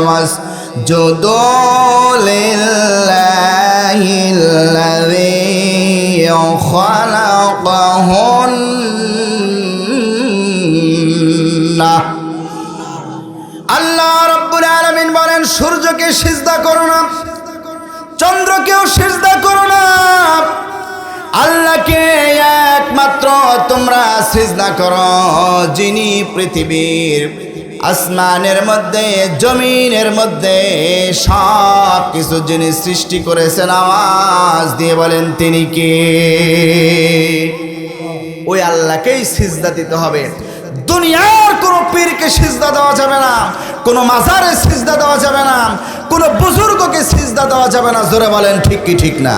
ওয়াসজুদু লিল্লাহিল্লাযী খালাকাহুন্না। আল্লাহ রাব্বুল আলামিন বলেন, সূর্যকে সিজদা করো না, চন্দ্রকেও সিজদা করো না, আল্লাহকে একমাত্র তোমরা সিজদা করো, যিনি পৃথিবীর আসমানের মধ্যে জমিনের মধ্যে সব কিছু যিনি সৃষ্টি করেছেন। আওয়াজ দিয়ে বলেন তিনি কে? ওই আল্লাহকেই সিজদা দিতে হবে। দুনিয়ার কোনো পীরকে সিজদা দেওয়া যাবে না, কোনো মাজারে সিজদা দেওয়া যাবে না, কোনো বুজুর্গকে সিজদা দেওয়া যাবে না। জোরে বলেন ঠিক কি ঠিক না?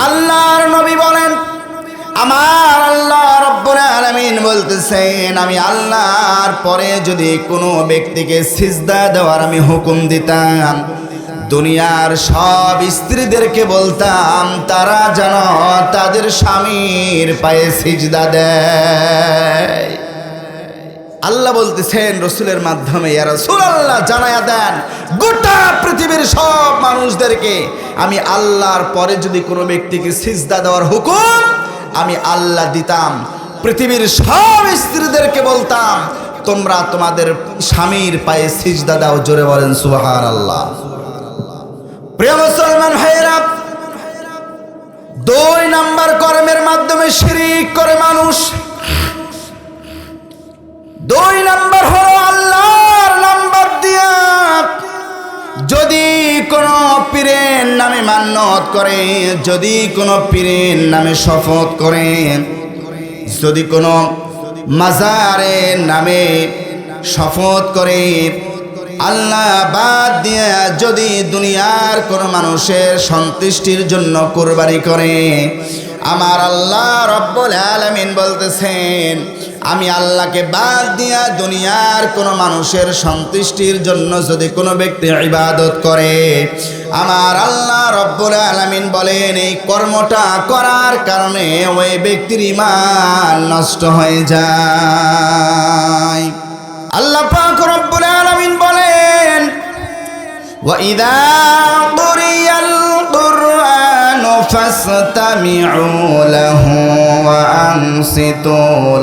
আল্লাহর নবী বলেন, আমার আল্লাহ রব্বুল আলামিন বলতেছেন, আমি আল্লাহর পরে যদি কোনো ব্যক্তিকে সিজদা দেওয়ার আমি হুকুম দিতাম, দুনিয়ার সব স্ত্রীদেরকে বলতাম তারা যেন তাদের স্বামীর পায়ে সিজদা দেয়। আল্লাহ বলতেছেন রসুলের মাধ্যমে, ইয়া রাসূলুল্লাহ জানায়া দেন গোটা পৃথিবীর সব মানুষদেরকে, আমি আল্লাহর পরে যদি কোনো ব্যক্তিকে সিজদা দেওয়ার হুকুম আমি আল্লাহ দিতাম, পৃথিবীর সব স্ত্রীদেরকে বলতাম তোমরা তোমাদের স্বামীর পায়ে সিজদা দাও। জোরে বলেন সুবহানাল্লাহ। প্রিয় মুসলমান ভাইরা, 2 নাম্বার কর্মের মাধ্যমে শিরক করে মানুষ। 2 নাম্বার হলো আল্লাহর নাম্বার দিয়া যদি কোনো পীরের নামে মান্যত করে, যদি কোনো পীরের নামে শপথ করে, যদি কোনো মাজারের নামে শপথ করে, আল্লাহ বাদ দিয়ে যদি দুনিয়ার কোনো মানুষের সন্তুষ্টির জন্য কুরবানি করে, আমার আল্লাহ রব্বুল আলামিন বলতেছেন, আমি আল্লাহকে বাদ দিয়া দুনিয়ার কোনো মানুষের সন্তুষ্টির জন্য যদি কোনো ব্যক্তি ইবাদত করে, আমার আল্লাহ রব্বুল আলামিন বলেন এই কর্মটা করার কারণে ওই ব্যক্তির ঈমান নষ্ট হয়ে যায়। আল্লাহ পাক রব্বুল আলামিন বলেন, ওয়াইদা কুরিয়াল কুরআনু ফাসতামিউ লাহু ওয়া আনসিতু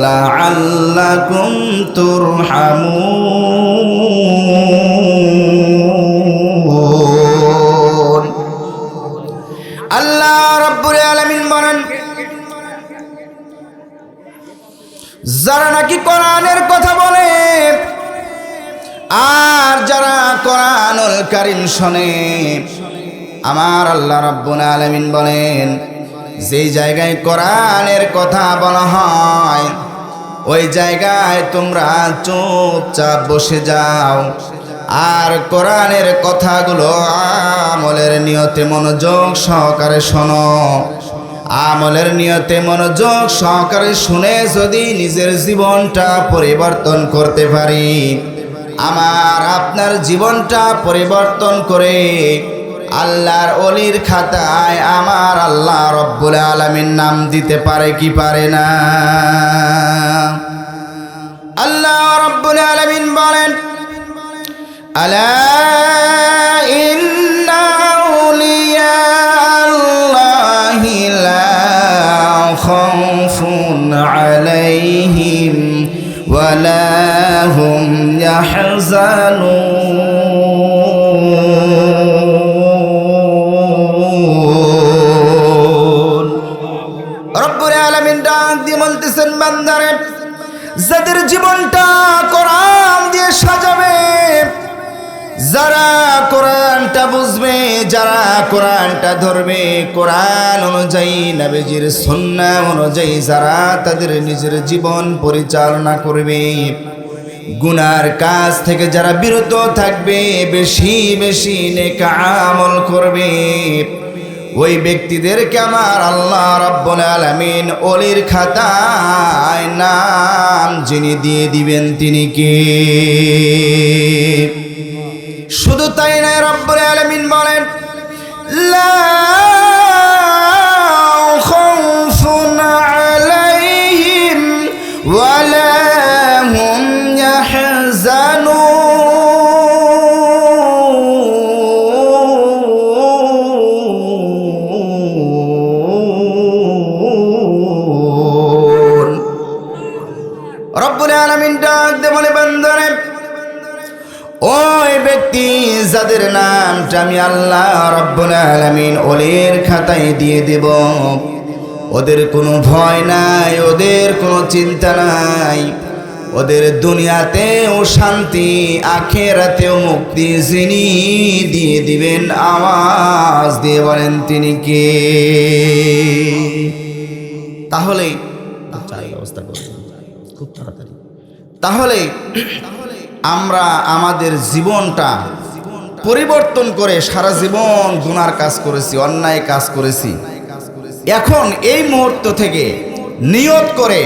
লাআল্লাকুম তুরহামুন। আল্লাহ রাব্বুল আলামিন বলেন, যারা নাকি কোরআনের কথা বলে আর যারা কোরআনুল কারীম শোনে, আমার আল্লাহ রাব্বুল আলামিন বলেন যেই জায়গায় কোরআনের কথা বলা হয় ওই জায়গায় তোমরা চুপচাপ বসে যাও, আর কোরআনের কথাগুলো আমলের নিয়তে মনোযোগ সহকারে শোনো। আমলের নিয়তে মনোযোগ সহকারে শুনে যদি নিজের জীবনটা পরিবর্তন করতে পারি, আমার আপনার জীবনটা পরিবর্তন করে আল্লাহর ওলির খাতায় আমার আল্লাহ রব্বুল আলামিন নাম দিতে পারে কি পারে না? আল্লাহ রব্বুল আলামিন বলেন, আলা ইন্না আউলিয়া আল্লাহি লা খাউফুন আলাইহিম ওয়া লা হুম ইয়াহজানুন। রব্বুল আলামিন ডাক দিয়ে বলতেছেন, বান্দারে যাদের জীবনটা কোরআন দিয়ে সাজাবে, যারা কোরআনটা বুঝবে, যারা কোরআনটা ধরবে, কোরআন অনুযায়ী নবীজির সুন্নাহ অনুযায়ী যারা তাদের নিজের জীবন পরিচালনা করবে, গুনার কাজ থেকে যারা বিরত থাকবে, বেশি বেশি নেক আমল করবে, ওই ব্যক্তিদেরকে আমার আল্লাহ রাব্বুল আলামিন ওলির খাতায় নাম যিনি দিয়ে দিবেন তিনি কে? শুধু তাই নয়, রব্বুল আলামিন বলেন, লা খাউফুন আলাইহিম ওয়া লা হুম ইয়াহজানুন। রব্বুল আলামিন ডাক দিয়ে বলে, বান্দারে ওই ব্যক্তি যাদের নামটা আমি আল্লাহ রব্বুল আলামিন ওলির খাতায় দিয়ে দেব, ওদের কোনো ভয় নাই, ওদের কোনো চিন্তা নাই, ওদের দুনিয়াতেও শান্তি আখিরাতেও মুক্তি যিনি দিয়ে দিবেন, আওয়াজ দিয়ে বলেন তিনি কে? তাহলে খুব তাড়াতাড়ি তাহলে আমরা আমাদের জীবনটা পরিবর্তন করে সারা জীবন গুনার কাজ করেছি, অন্যায় কাজ করেছি, এখন এই মুহূর্ত থেকে নিয়ত করে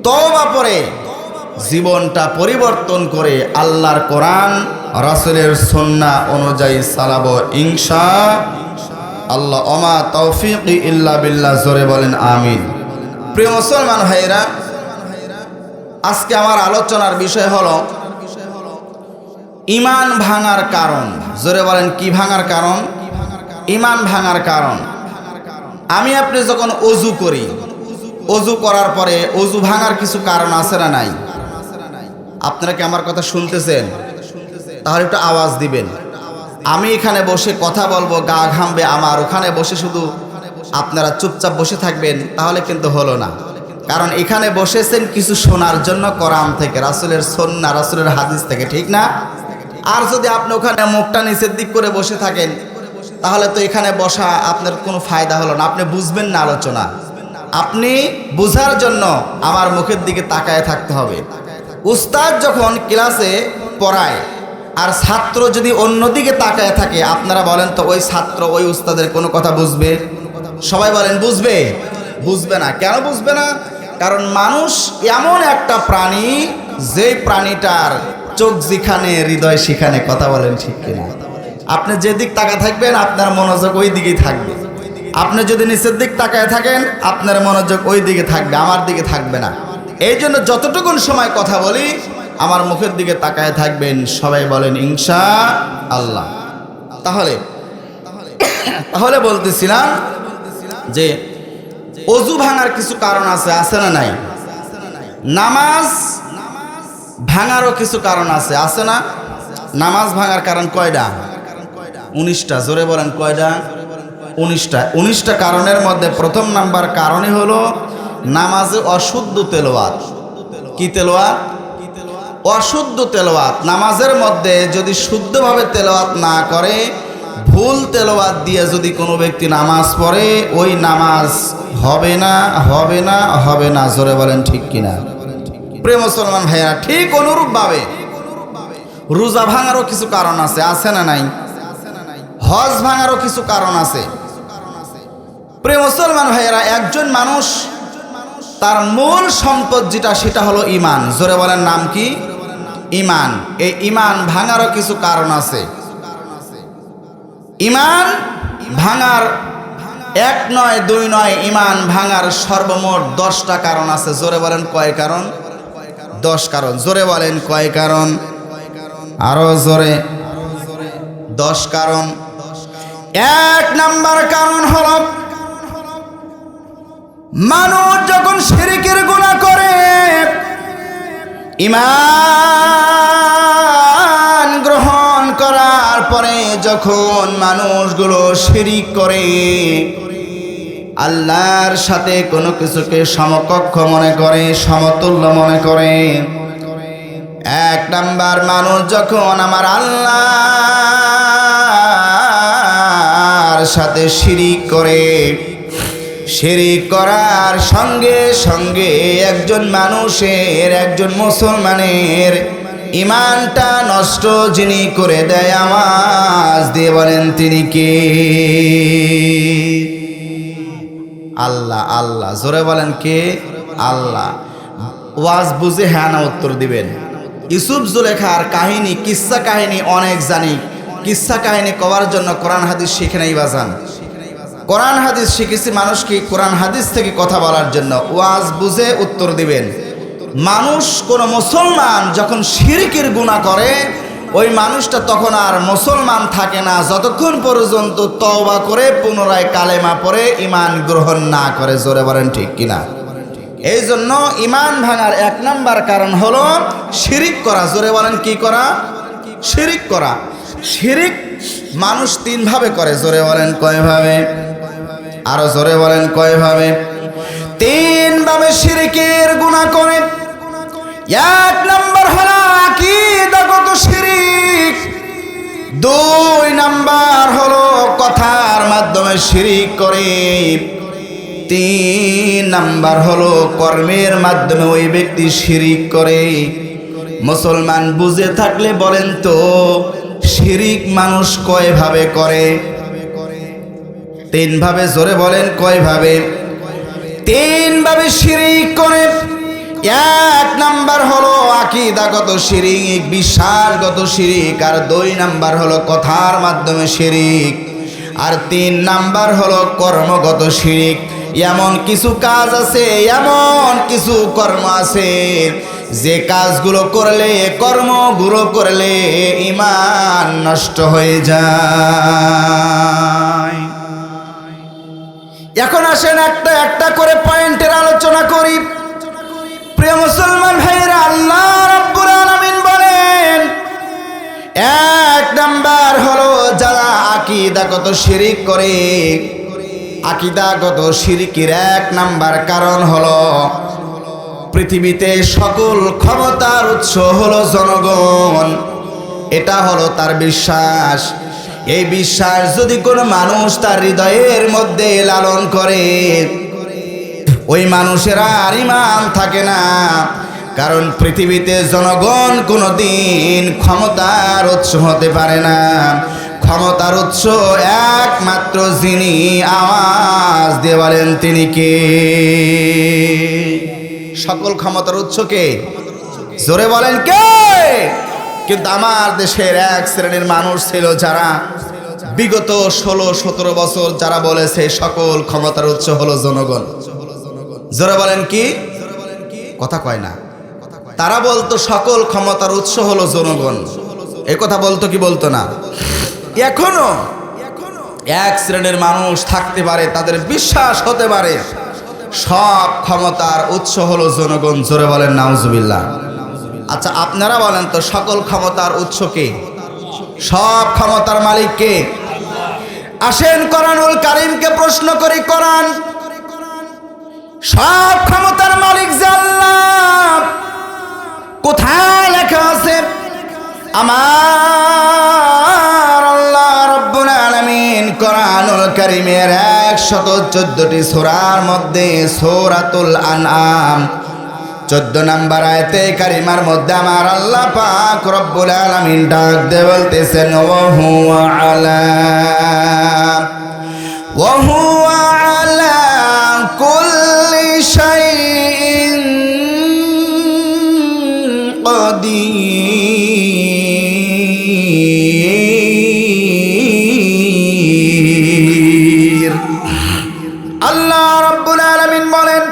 তওবা করে জীবনটা পরিবর্তন করে আল্লাহর কোরআন রাসূলের সুন্নাহ অনুযায়ী চালাবো ইনশাআল্লাহ। ওমা তৌফিকি ইল্লা বিল্লাহ। জোরে বলেন আমিন। প্রিয় মুসলমান ভাইরা, আজকে আমার আলোচনার বিষয় হলো ঈমান ভাঙার কারণ। জোরে বলেন কি ভাঙার কারণ? ঈমান ভাঙার কারণ। আমি আপনি যখন ওযু করি, ওযু করার পরে ওযু ভাঙার কিছু কারণ আছে না নাই? আপনারা কি আমার কথা শুনতেছেন? তাহলে একটু আওয়াজ দিবেন। আমি এখানে বসে কথা বলবো, গা ঘামবে আমার, ওখানে বসে শুধু আপনারা চুপচাপ বসে থাকবেন, তাহলে কিন্তু হলো না। কারণ এখানে বসেছেন কিছু শোনার জন্য, কোরআন থেকে, রাসূলের সুন্নাহ, রাসূলের হাদিস থেকে, ঠিক না? আর যদি আপনি ওখানে মুখটা নিচের দিক করে বসে থাকেন, তাহলে তো এখানে বসা আপনার কোনো ফায়দা হলো না, আপনি বুঝবেন না আলোচনা। আপনি বুঝার জন্য আমার মুখের দিকে তাকায় থাকতে হবে। উস্তাদ যখন ক্লাসে পড়ায় আর ছাত্র যদি অন্যদিকে তাকায় থাকে, আপনারা বলেন তো ওই ছাত্র ওই উস্তাদের কোনো কথা বুঝবে? সবাই বলেন বুঝবে? বুঝবে না। কেন বুঝবে না? কারণ মানুষ এমন একটা প্রাণী, যেই প্রাণীটার চোখ যেখানে হৃদয় সেখানে। কথা বলেন ঠিক কিনা? আপনি যেদিক তাকায় থাকবেন আপনার মনোযোগ ওই দিকেই থাকবে। আপনি যদি নিচের দিক তাকায় থাকেন আপনার মনোযোগ ওই দিকে থাকবে, আমার দিকে থাকবে না। এই জন্য যতটুকুন সময় কথা বলি আমার মুখের দিকে তাকায় থাকবেন। সবাই বলেন ইনশাআল্লাহ। তাহলে বলতেছিলাম যে ওযু ভাঙার কিছু কারণ আছে না নাই? নামাজ ভাঙারও কিছু কারণ আছে না? নামাজ ভাঙার কারণ কয়টা? 19টা। জোরে বলেন কয়টা? 19টা কারণের মধ্যে প্রথম নাম্বার কারণই হলো নামাজে অশুদ্ধ তেলাওয়াত। কি তেলাওয়াত? অশুদ্ধ তেলাওয়াত। নামাজের মধ্যে যদি শুদ্ধভাবে তেলাওয়াত না করে, ভুল তেলাওয়াত দিয়ে যদি কোনো ব্যক্তি নামাজ পড়ে, ওই নামাজ হবে না, হবে না, হবে না। জোরে বলেন ঠিক কিনা? প্রিয় মুসলমান ভাইয়েরা, ঠিক অনুরূপভাবে রোজা ভাঙারও কিছু কারণ আছে না নাই? হজ ভাঙারও কিছু কারণ আছে। প্রিয় মুসলমান ভাইয়েরা, একজন মানুষ তার মূল সম্পদ যেটা, সেটা হলো ঈমান। জোরে বলেন নাম কি? ঈমান। এই ঈমান ভাঙারও কিছু কারণ আছে। ঈমান ভাঙার 1 নয় 2 নয়, ঈমান ভাঙার সর্বমোট 10টা কারণ আছে। জোরে বলেন কয় কারণ? 10 কারণ। জোরে বলেন কয় কারণ? আরো জোরে। 10 কারণ। 1 নাম্বার কারণ হলো মানুষ যখন শিরকের গুনাহ করে, ঈমান গ্রহণ করার পরে যখন মানুষগুলো শিরক করে, আল্লাহর সাথে কোনো কিছুকে সমকক্ষ মনে করে, সমতুল্য মনে করে। 1 নাম্বার, মানুষ যখন আমার আল্লাহর সাথে শিরক করে, শিরক করার সঙ্গে সঙ্গে একজন মানুষের, একজন মুসলমানের ঈমানটা নষ্ট যিনি করে দেয়, আওয়াজ দিয়ে বলেন তিনি কে? আল্লাহ। আল্লাহ। জোরে বলেন কে? আল্লাহ। ওয়াজ বুঝে হ্যাঁ না উত্তর দিবেন। ইউসুফ জুলেখার কাহিনী, কিসসা কাহিনী অনেক জানি। কিসসা কাহিনী করার জন্য কোরআন হাদিস শিখে নেই বাজান। কোরআন হাদিস শিখেছি মানুষকে কোরআন হাদিস থেকে কথা বলার জন্য। ওয়াজ বুঝে উত্তর দিবেন। মানুষ, কোন মুসলমান যখন শিরকের গুনাহ করে, ওই মানুষটা তখন আর মুসলমান থাকে না যতক্ষণ পর্যন্ত তওবা করে পুনরায় কালেমা পড়ে ঈমান গ্রহণ না করে। জোরে বলেন ঠিক কিনা? এই জন্য ঈমান ভাঙার 1 নাম্বার কারণ হলো শিরিক করা। জোরে বলেন কি করা? শিরিক করা। শিরিক মানুষ 3 ভাবে করে। জোরে বলেন কয়ভাবে? আরো জোরে বলেন কয়ভাবে? 3 ভাবে শিরিকের গুনাহ করে। 1 নাম্বার হলো আকীদাগত শিরিক, 2 নাম্বার হলো কথার মাধ্যমে শিরিক করে, 3 নাম্বার হলো কর্মের মাধ্যমে ওই ব্যক্তি শিরিক করে। মুসলমান বুঝে থাকলে বলেন তো শিরিক মানুষ কয়ভাবে করে? 3 ভাবে। জোরে বলেন কয়ভাবে? 3 ভাবে শিরিক করে। 1 নাম্বার হলো আকীদাগত শিরিক, বিশ্বাসগত শিরিক, আর 2 নাম্বার হলো কথার মাধ্যমে শিরিক, আর 3 নাম্বার হলো কর্মগত শিরিক। এমন কিছু কাজ আছে, এমন কিছু কর্ম আছে যে কাজগুলো করলে, কর্মগুলো করলে ঈমান নষ্ট হয়ে যায়। এখন আসেন একটা একটা করে পয়েন্টের আলোচনা করি। প্রিয় মুসলমান ভাইরা, আল্লাহ রাব্বুল আলামিন বলেন 1 নাম্বার হলো যারা আকীদাগত শিরিক করে। আকীদাগত শিরিকের 1 নাম্বার কারণ হলো পৃথিবীতে সকল ক্ষমতার উৎস হলো জনগণ। এটা হলো তার বিশ্বাস। এই বিশ্বাস যদি কোনো মানুষ তার হৃদয়ের মধ্যে লালন করে, ওই মানুষের আর ঈমান থাকে না। কারণ পৃথিবীতে জনগণ কোনোদিন ক্ষমতার উৎস হতে পারে না। ক্ষমতার উৎস একমাত্র যিনি, আওয়াজ দিয়ে বলেন তিনি কে? সকল ক্ষমতার উৎস কে? জোরে বলেন কে? কিন্তু আমার দেশের 1 শ্রেণীর মানুষ ছিল যারা বিগত 16-17 বছর যারা বলেছে সকল ক্ষমতার উৎস হলো জনগণ। জোরে বলেন কি? কথা কয় না। তারা বলতো সকল ক্ষমতার উৎস হলো জনগণ। এই কথা বলতো কি বলতো না? এখনো 1 শ্রেণীর মানুষ থাকতে পারে, তাদের বিশ্বাস হতে পারে সব ক্ষমতার উৎস হলো জনগণ। জোরে বলেন নাউজুবিল্লাহ। আচ্ছা আপনারা বলেন তো সকল ক্ষমতার উৎস কে? সব ক্ষমতার মালিক কে? আসেন কোরআনুল কারীমকে প্রশ্ন করি। কোরআন সব ক্ষমতার মালিক যে আল্লাহ, কোথায় লেখা আছে? আমার আল্লাহ রাব্বুল আলামিন কোরআনুল কারীমের 114টি সূরার মধ্যে সূরাতুল আনআম 14 নম্বর আয়াতে কারিমার মধ্যে আমার আল্লাহ পাক রব্বুল আলামিন ডাক দিয়ে বলতেছেন, ওয়া হুয়া আলা কুল্লি শাইইন কাদির। আল্লাহ রাব্বুল আলামিন বলেন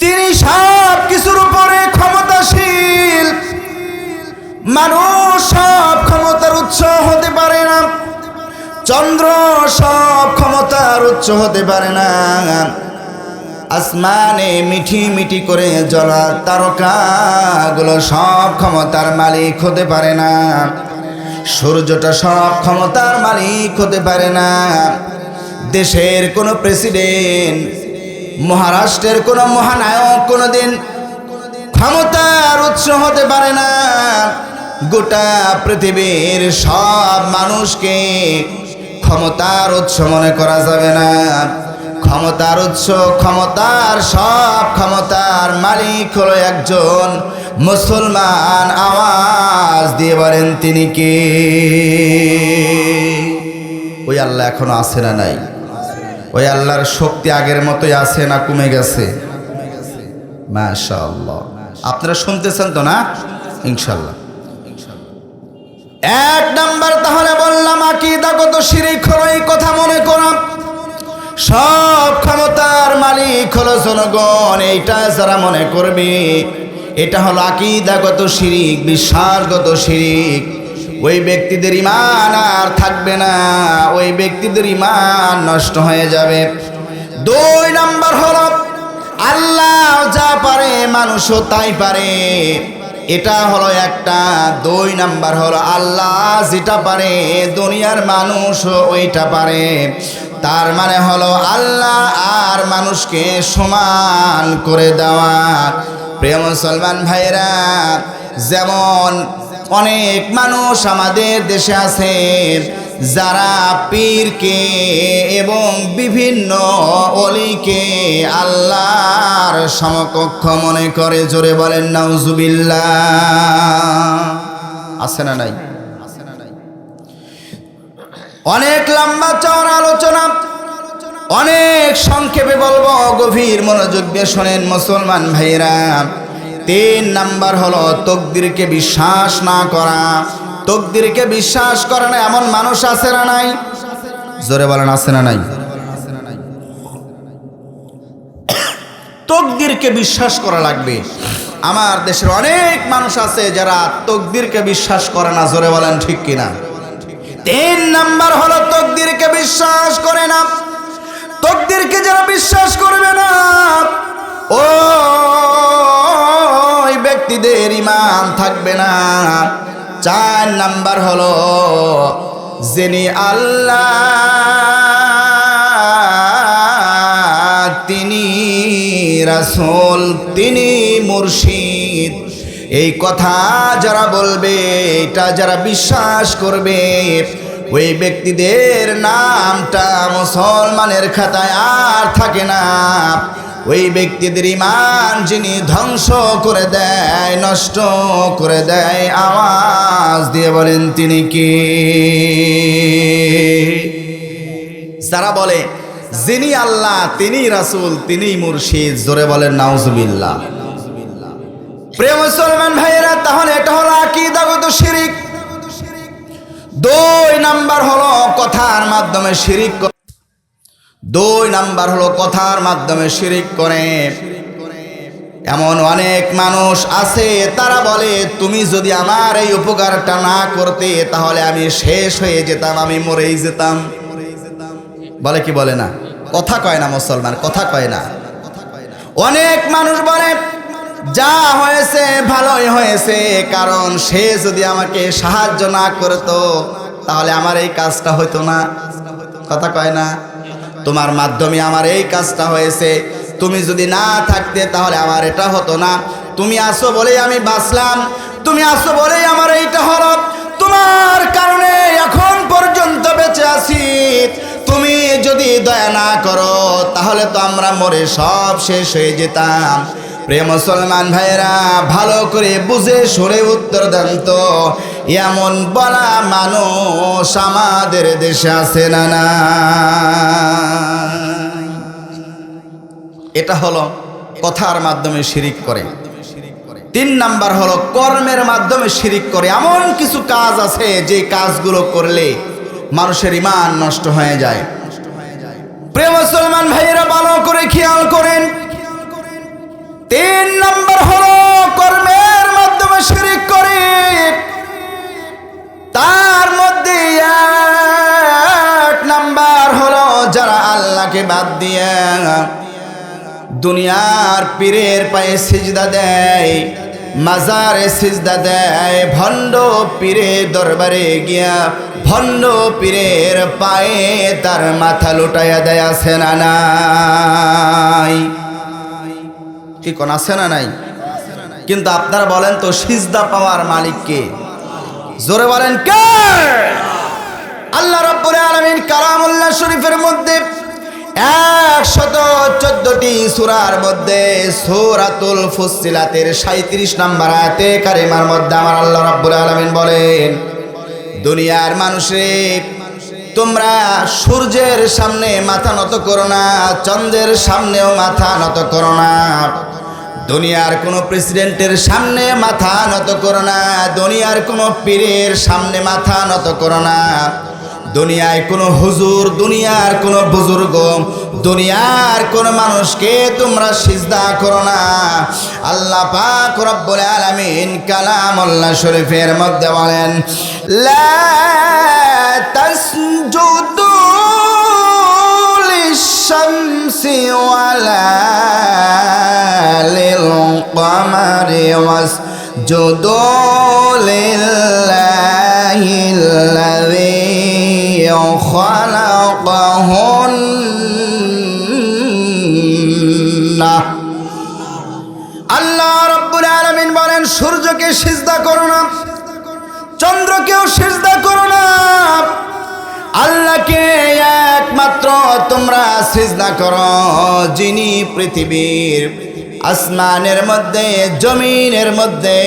তিনি সব কিছুর উপরে ক্ষমতাশীল। মানুষ সব ক্ষমতার উৎস হতে পারে না, চন্দ্র সব ক্ষমতার উৎস হতে পারে না, আসমানে মিঠি মিঠি করে জ্বলা তারকাগুলো সব ক্ষমতার মালিক হতে পারে না, সূর্যটা সব ক্ষমতার মালিক হতে পারে না, দেশের কোনো প্রেসিডেন্ট, মহারাষ্ট্রের কোনো মহানায়ক কোনোদিন ক্ষমতার উৎস হতে পারে না। গোটা পৃথিবীর সব মানুষকে ক্ষমতার উৎস মনে করা যাবে না। ক্ষমতার উৎস, ক্ষমতার সব ক্ষমতার মালিক হলো একজন মুসলমান। আওয়াজ দিয়ে বলেন তিনি কে? ওই আল্লাহ এখনো আছে না নাই? ওই আল্লাহর শক্তি আগের মতোই আছে না কমে গেছে? মাশাআল্লাহ। আপনারা শুনতেছেন তো না? ইনশাআল্লাহ। 1 নাম্বার তাহলে বললাম আকীদাগত শিরক হলো এই কথা মনে করা সব ক্ষমতার মালিক হলো জনগণ। এইটা যারা মনে করবে এটা হলো আকীদাগত শিরক, বিশ্বাসগত শিরক। ওই ব্যক্তিদের ঈমান আর থাকবে না, ওই ব্যক্তিদের ঈমান নষ্ট হয়ে যাবে। 2 নাম্বার হলো আল্লাহ যা পারে মানুষও তাই পারে, এটা হলো একটা। 2 নাম্বার হলো আল্লাহ যেটা পারে দুনিয়ার মানুষও ওইটা পারে। তার মানে হলো আল্লাহ আর মানুষকে সমান করে দেওয়া। প্রিয় মুসলমান ভাইরা, যেমন অনেক মানুষ আমাদের দেশে আছে যারা পীরকে এবং বিভিন্ন অলিকে আল্লাহর সমকক্ষ মনে করে। জোরে বলেন নাউজুবিল্লাহ। আছে না নাই? অনেক লম্বা চওড়া আলোচনা, অনেক সংক্ষেপে বলবো, গভীর মনোযোগ দিয়ে শোনেন মুসলমান ভাইরা। 3 নাম্বার হলো তকদিরকে বিশ্বাস না করা। তকদিরকে বিশ্বাস করে না এমন মানুষ আছে না নাই? জোরে বলেন আছে না নাই? তকদিরকে বিশ্বাস করা লাগবে। আমার দেশের অনেক মানুষ আছে যারা তকদিরকে বিশ্বাস করে না। জোরে বলেন ঠিক কিনা? 3 নাম্বার হলো তকদিরকে বিশ্বাস করে না। তকদিরকে যারা বিশ্বাস করবে না ওই ব্যক্তিদের ঈমান থাকবে না। 4 নাম্বার হলো যিনি আল্লাহ, তিনি রাসূল, তিনি মুর্শিদ, এই কথা যারা বলবে, এটা যারা বিশ্বাস করবে, ওই ব্যক্তিদের নামটা মুসলমানের খাতায় আর থাকে না। ওই ব্যক্তিদের ঈমান যিনি ধ্বংস করে দেয়, নষ্ট করে দেয়, আওয়াজ দিয়ে বলেন তিনি কি? যারা বলে যিনি আল্লাহ, তিনি রাসূল, তিনি মুর্শিদ, জোরে বলেন নাউজুবিল্লাহ। প্রিয় মুসলমান ভাইয়েরা, তাহলে এটা হলো আকীদাগত শিরক। 2 নাম্বার হলো কথার মাধ্যমে শিরক। 2 নাম্বার হলো কথার মাধ্যমে শিরক করে। এমন অনেক মানুষ আছে তারা বলে তুমি যদি আমার এই উপকারটা না করতে তাহলে আমি শেষ হয়ে যেতাম, আমি মরেই যেতাম। বলে কি বলে না? কথা কয় না মুসলমান, কথা কয় না। অনেক মানুষ বলে যা হয়েছে ভালোই হয়েছে, কারণ সে যদি আমাকে সাহায্য না করতো তাহলে আমার এই কাজটা হতো না। কথা কয় না? তোমার মাধ্যমে আমার এই কাজটা হয়েছে, তুমি যদি না থাকতে তাহলে আমার এটা হতো না। তুমি আসো বলেই আমি বাঁচলাম, তুমি আসো বলেই আমার এইটা হলো, তোমার কারণে এখন পর্যন্ত বেঁচে আছি। তুমি যদি দয়া না করো তাহলে তো আমরা মরে সব শেষ হয়ে যেতাম। প্রিয় মুসলমান ভাইরা, ভালো করে বুঝে শুনে উত্তর দেন তো, এমন বলা মানুষ আমাদের দেশে আছে না না? এটা হলো কথার মাধ্যমে শিরিক করে। 3 নাম্বার হলো কর্মের মাধ্যমে শিরিক করে। এমন কিছু কাজ আছে যে কাজগুলো করলে মানুষের ঈমান নষ্ট হয়ে যায়। প্রিয় মুসলমান ভাইয়েরা, ভালো করে খেয়াল করেন। 3 নাম্বার হলো কর্মের মাধ্যমে শিরিক করে। তার মধ্যে 1 নাম্বার হলো যারা আল্লাহকে বাদ দিয়ে দুনিয়ার পীরের পায়ে সিজদা দেয়, মাজারে সিজদা দেয়, ভণ্ড পীরের দরবারে গিয়া ভণ্ড পীরের পায়ে তার মাথা লুটাইয়া দেয়। আছে না নাই? কি কোন আছে না নাই? কিন্তু আপনারা বলেন তো সিজদা পাওয়ার মালিক কে? জোরে বলেন কে? আল্লাহ রাব্বুল আলামিন কালামুল্লাহ শরীফের মধ্যে 114টি সূরার মধ্যে সূরাতুল ফুসসিলাতের 37 নম্বর আয়াতে কারিমার মধ্যে আমার আল্লাহ রাব্বুল আলামিন বলেন, দুনিয়ার মানুষে তোমরা সূর্যের সামনে মাথা নত করো না, চন্দ্রের সামনেও মাথা নত করো না, দুনিয়ার কোনো প্রেসিডেন্টের সামনে মাথা নত করো না, দুনিয়ার কোনো পীরের সামনে মাথা নত করো না, দুনিয়ায় কোনো হুজুর, দুনিয়ার কোনো বুজুর্গ, দুনিয়ার কোনো মানুষকে তোমরা সিজদা করো না। আল্লাহ পাক রব্বুল আলামিন কালামুল্লাহ শরীফের মধ্যে বলেন, লা তাসজুদু লিশ-শামসি ওয়ালা কমারি ওয়াসজুদু লিল্লাহিল্লাযী খালাকাহুন্না। আল্লাহ রাব্বুল আলামিন বলেন, সূর্যকে সিজদা করো না, চন্দ্রকেও সিজদা করো না, আল্লাহকে একমাত্র তোমরা সিজদা করো, যিনি পৃথিবীর আসমানের মধ্যে জমিনের মধ্যে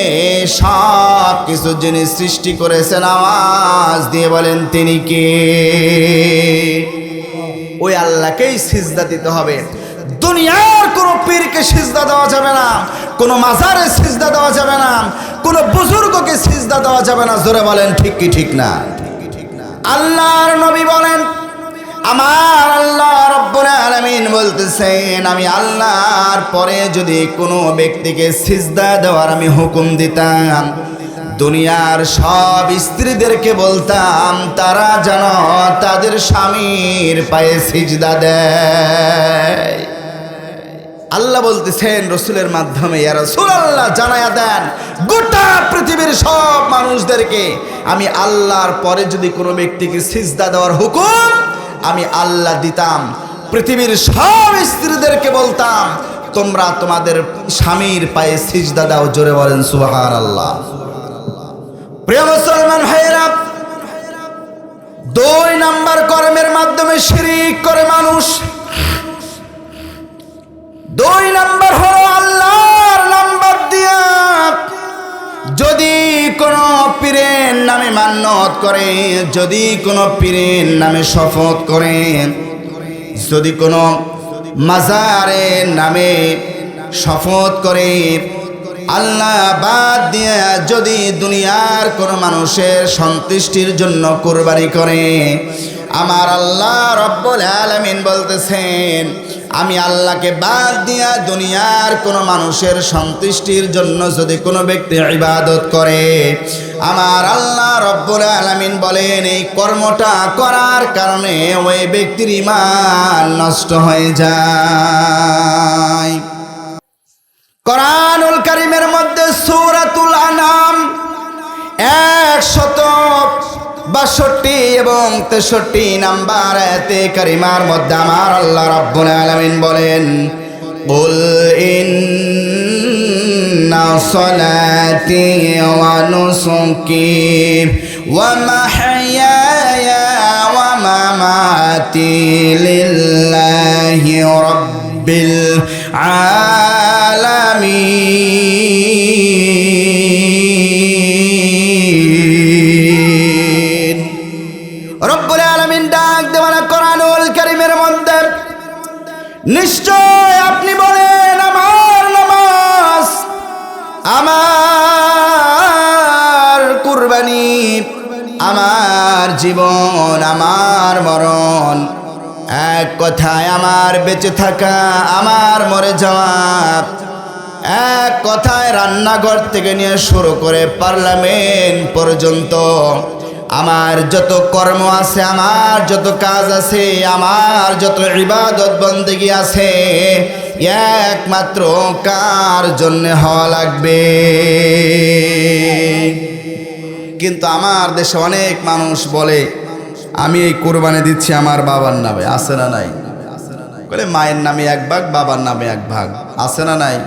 সব কিছু যিনি সৃষ্টি করেছেন। আওয়াজ দিয়ে বলেন তিনি কে? ওই আল্লাহকেই সিজদা দিতে হবে। দুনিয়ার কোনো পীরকে সিজদা দেওয়া যাবে না, কোনো মাজারে সিজদা দেওয়া যাবে না, কোনো বুজুর্গকে সিজদা দেওয়া যাবে না। জোরে বলেন ঠিক কি ঠিক না? আল্লাহর নবী বলেন, আমার আল্লাহ রাব্বুল আলামিন বলতেছেন, আমি আল্লাহর পরে যদি কোনো ব্যক্তিকে সিজদা দেওয়ার আমি হুকুম দিতাম, দুনিয়ার সব স্ত্রীদেরকে বলতাম তারা যেন তাদের স্বামীর পায়ে সিজদা দেয়। আল্লাহ বলতেছেন রসুলের মাধ্যমে, ইয়া রাসূলুল্লাহ জানায়া দেন গোটা পৃথিবীর সব মানুষদেরকে আমি আল্লাহর পরে যদি কোনো ব্যক্তিকে সিজদা দেওয়ার হুকুম আমি আল্লাহ দিতাম, পৃথিবীর সব স্ত্রীদেরকে বলতাম তোমরা তোমাদের স্বামীর পায়ে সিজদা দাও। জোরে বলেন সুবহানাল্লাহ। প্রিয় মুসলমান ভাইরা, 2 নাম্বার কর্মের মাধ্যমে শিরক করে মানুষ। 2 নাম্বার হলো আল্লাহর নাম্বার দিয়া যদি কোনো পীরের নামে মান্যত করে, যদি কোনো পীরের নামে শপথ করে, যদি কোনো মাজারের নামে শপথ করে, আল্লাহ বাদ দিয়ে যদি দুনিয়ার কোনো মানুষের সন্তুষ্টির জন্য কুরবানি করে, আমার আল্লাহ রব্বুল আলামিন বলতেছেন, আমি আল্লাহকে বাদ দিয়া দুনিয়ার কোনো মানুষের সন্তুষ্টির জন্য যদি কোনো ব্যক্তি ইবাদত করে, আমার আল্লাহ রব্বুল আলামিন বলেন এই কর্মটা করার কারণে ওই ব্যক্তির ঈমান নষ্ট হয়ে যায়। কোরআনুল কারীমের মধ্যে সূরাতুল আনআম 162 এবং 63 নাম্বার আয়াতে কারিমার মধ্যে আমার আল্লাহ রাব্বুল আলামিন বলেন, কুল ইন্না সলাতি ওয়া নুসুকি ওয়া মাহইয়ায়া ওয়া মামাতি লিল্লাহি রাব্বিল আলামিন। রব্বুল আলামিন ডাক দেওয়া কোরআনুল কারীমের মধ্যে, নিশ্চয় আপনি বলেন আমার নামাজ, আমার কুরবানি, আমার জীবন, আমার মরণ, এক কথায় আমার বেঁচে থাকা, আমার মরে যাওয়া, এক কথায় রান্নাঘর থেকে নিয়ে শুরু করে পার্লামেন্ট পর্যন্ত আমার যত কর্ম আছে, আমার যত কাজ আছে, আমার যত ইবাদত বন্দেগী আছে, একমাত্র কার জন্য হওয়া লাগবে। কিন্তু আমার দেশে অনেক মানুষ বলে আমি এই কোরবানি দিচ্ছি আমার বাবার নামে। আছে না নাই? বলে মায়ের নামে 1 ভাগ, বাবার নামে 1 ভাগ। আছে না নাই?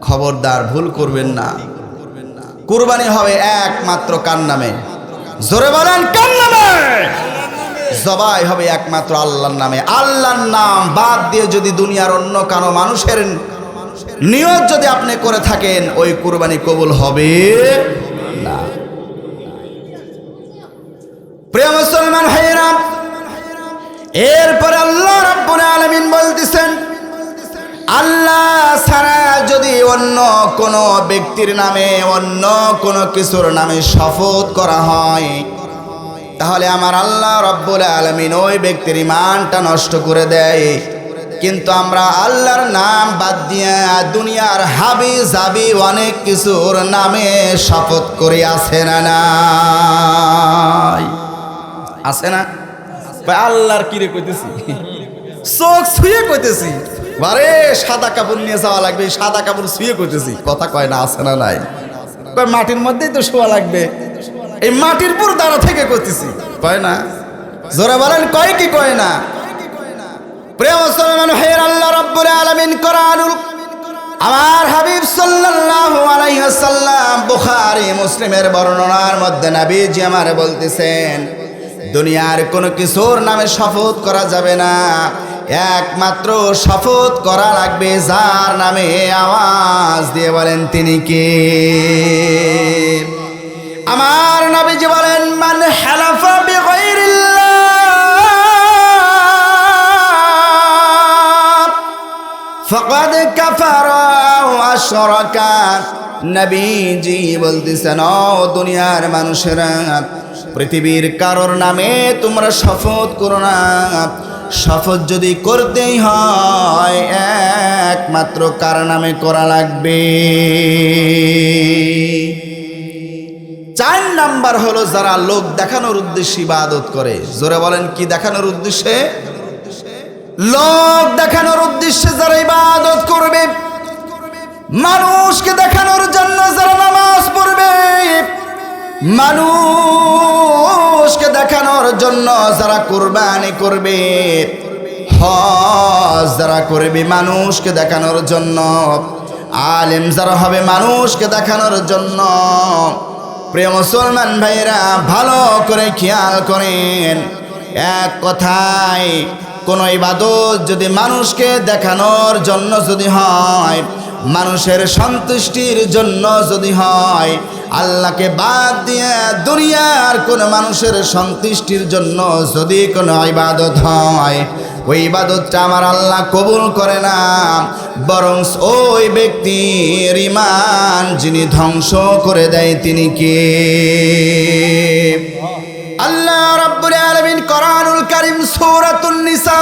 খবরদার, ভুল করবেন না। কুরবানি হবে একমাত্র কার নামে? জোরে বলেন কার নামে? জবাই হবে একমাত্র আল্লাহর নামে। আল্লাহর নাম বাদ দিয়ে যদি দুনিয়ার অন্য কারো মানুষের নিয়ত যদি আপনি করে থাকেন, ওই কুরবানি কবুল হবে না। প্রিয় মুসলমান ভাইয়েরা, এরপরে আল্লাহ রাব্বুল আলামিন বলতেছেন, আল্লাহ ছাড়া যদি অন্য কোনো ব্যক্তির নামে, অন্য কোনো কিছুর নামে শপথ করা হয়, তাহলে আমার আল্লাহ রাব্বুল আলামিন ওই ব্যক্তির ঈমানটা নষ্ট করে দেয়। কিন্তু আমরা আল্লাহর নাম বাদ দিয়ে দুনিয়ার হাবি জাবি অনেক কিছুর নামে শপথ করি। আছে না নাই? আছে না? আল্লাহর কিরে কইতেছি, চোখ ছুঁয়ে কইতেছি, বারে সাদা কাপড় নিয়ে যাওয়া লাগবে, সাদা কাপড় শুয়ে করতেছি, কথা কয় না, আছে না নাই? কয় মাটির মধ্যেই তো শোয়া লাগবে, এই মাটির পুর দাঁড়া থেকে করতেছি, কয় না? জোরে বলেন কয় কি কয় না? প্রিয় মুসলমান ভাইয়ের, আল্লাহ রাব্বুল আলামিন কোরআনুল, আমার হাবিব সাল্লাল্লাহু আলাইহি ওয়াসাল্লাম বুখারী মুসলিমের বর্ণনার মধ্যে নবীজি আমারে বলতেছেন, দুনিয়ার কোনো কিছুর নামে শপথ করা যাবে না, একমাত্র শপথ করা লাগবে যার নামে, আওয়াজ দিয়ে বলেন তিনি কে? আমার নবীজি বলেন, মান হালাফা বিগাইরিল্লাহ ফাকাদ কাফারা ওয়া আশরাকা। নবীজি বলতেছেন, ও দুনিয়ার মানুষেরা, পৃথিবীর কারোর নামে তোমরা শপথ করো না, শপথ যদি করতেই হয় একমাত্র কার নামে করা লাগবে? 4 নাম্বার হলো যারা লোক দেখানোর উদ্দেশ্যে ইবাদত করে। জোরে বলেন কি দেখানোর উদ্দেশ্যে? লোক দেখানোর উদ্দেশ্যে যারা ইবাদত করবে, মানুষকে দেখানোর জন্য যারা নামাজ পড়বে, মানুষকে দেখানোর জন্য যারা কুরবানি করবে, হজ যারা করবে মানুষকে দেখানোর জন্য, আলেম যারা হবে মানুষকে দেখানোর জন্য, প্রিয় মুসলমান ভাইরা ভালো করে খেয়াল করেন, এক কথায় কোনো ইবাদত যদি মানুষকে দেখানোর জন্য যদি হয়, মানুষের সন্তুষ্টির জন্য যদি হয়, আল্লাহকে বাদ দিয়ে দুনিয়ার কোন মানুষের সন্তুষ্টির জন্য যদি কোনো ইবাদত হয়, ওই ইবাদতটা আমার আল্লাহ কবুল করে না, বরং ওই ব্যক্তির ঈমান যিনি ধ্বংস করে দেয় তিনি কে? আল্লাহ রাব্বুল আলামিন কোরআনুল কারীম সূরাতুন নিসা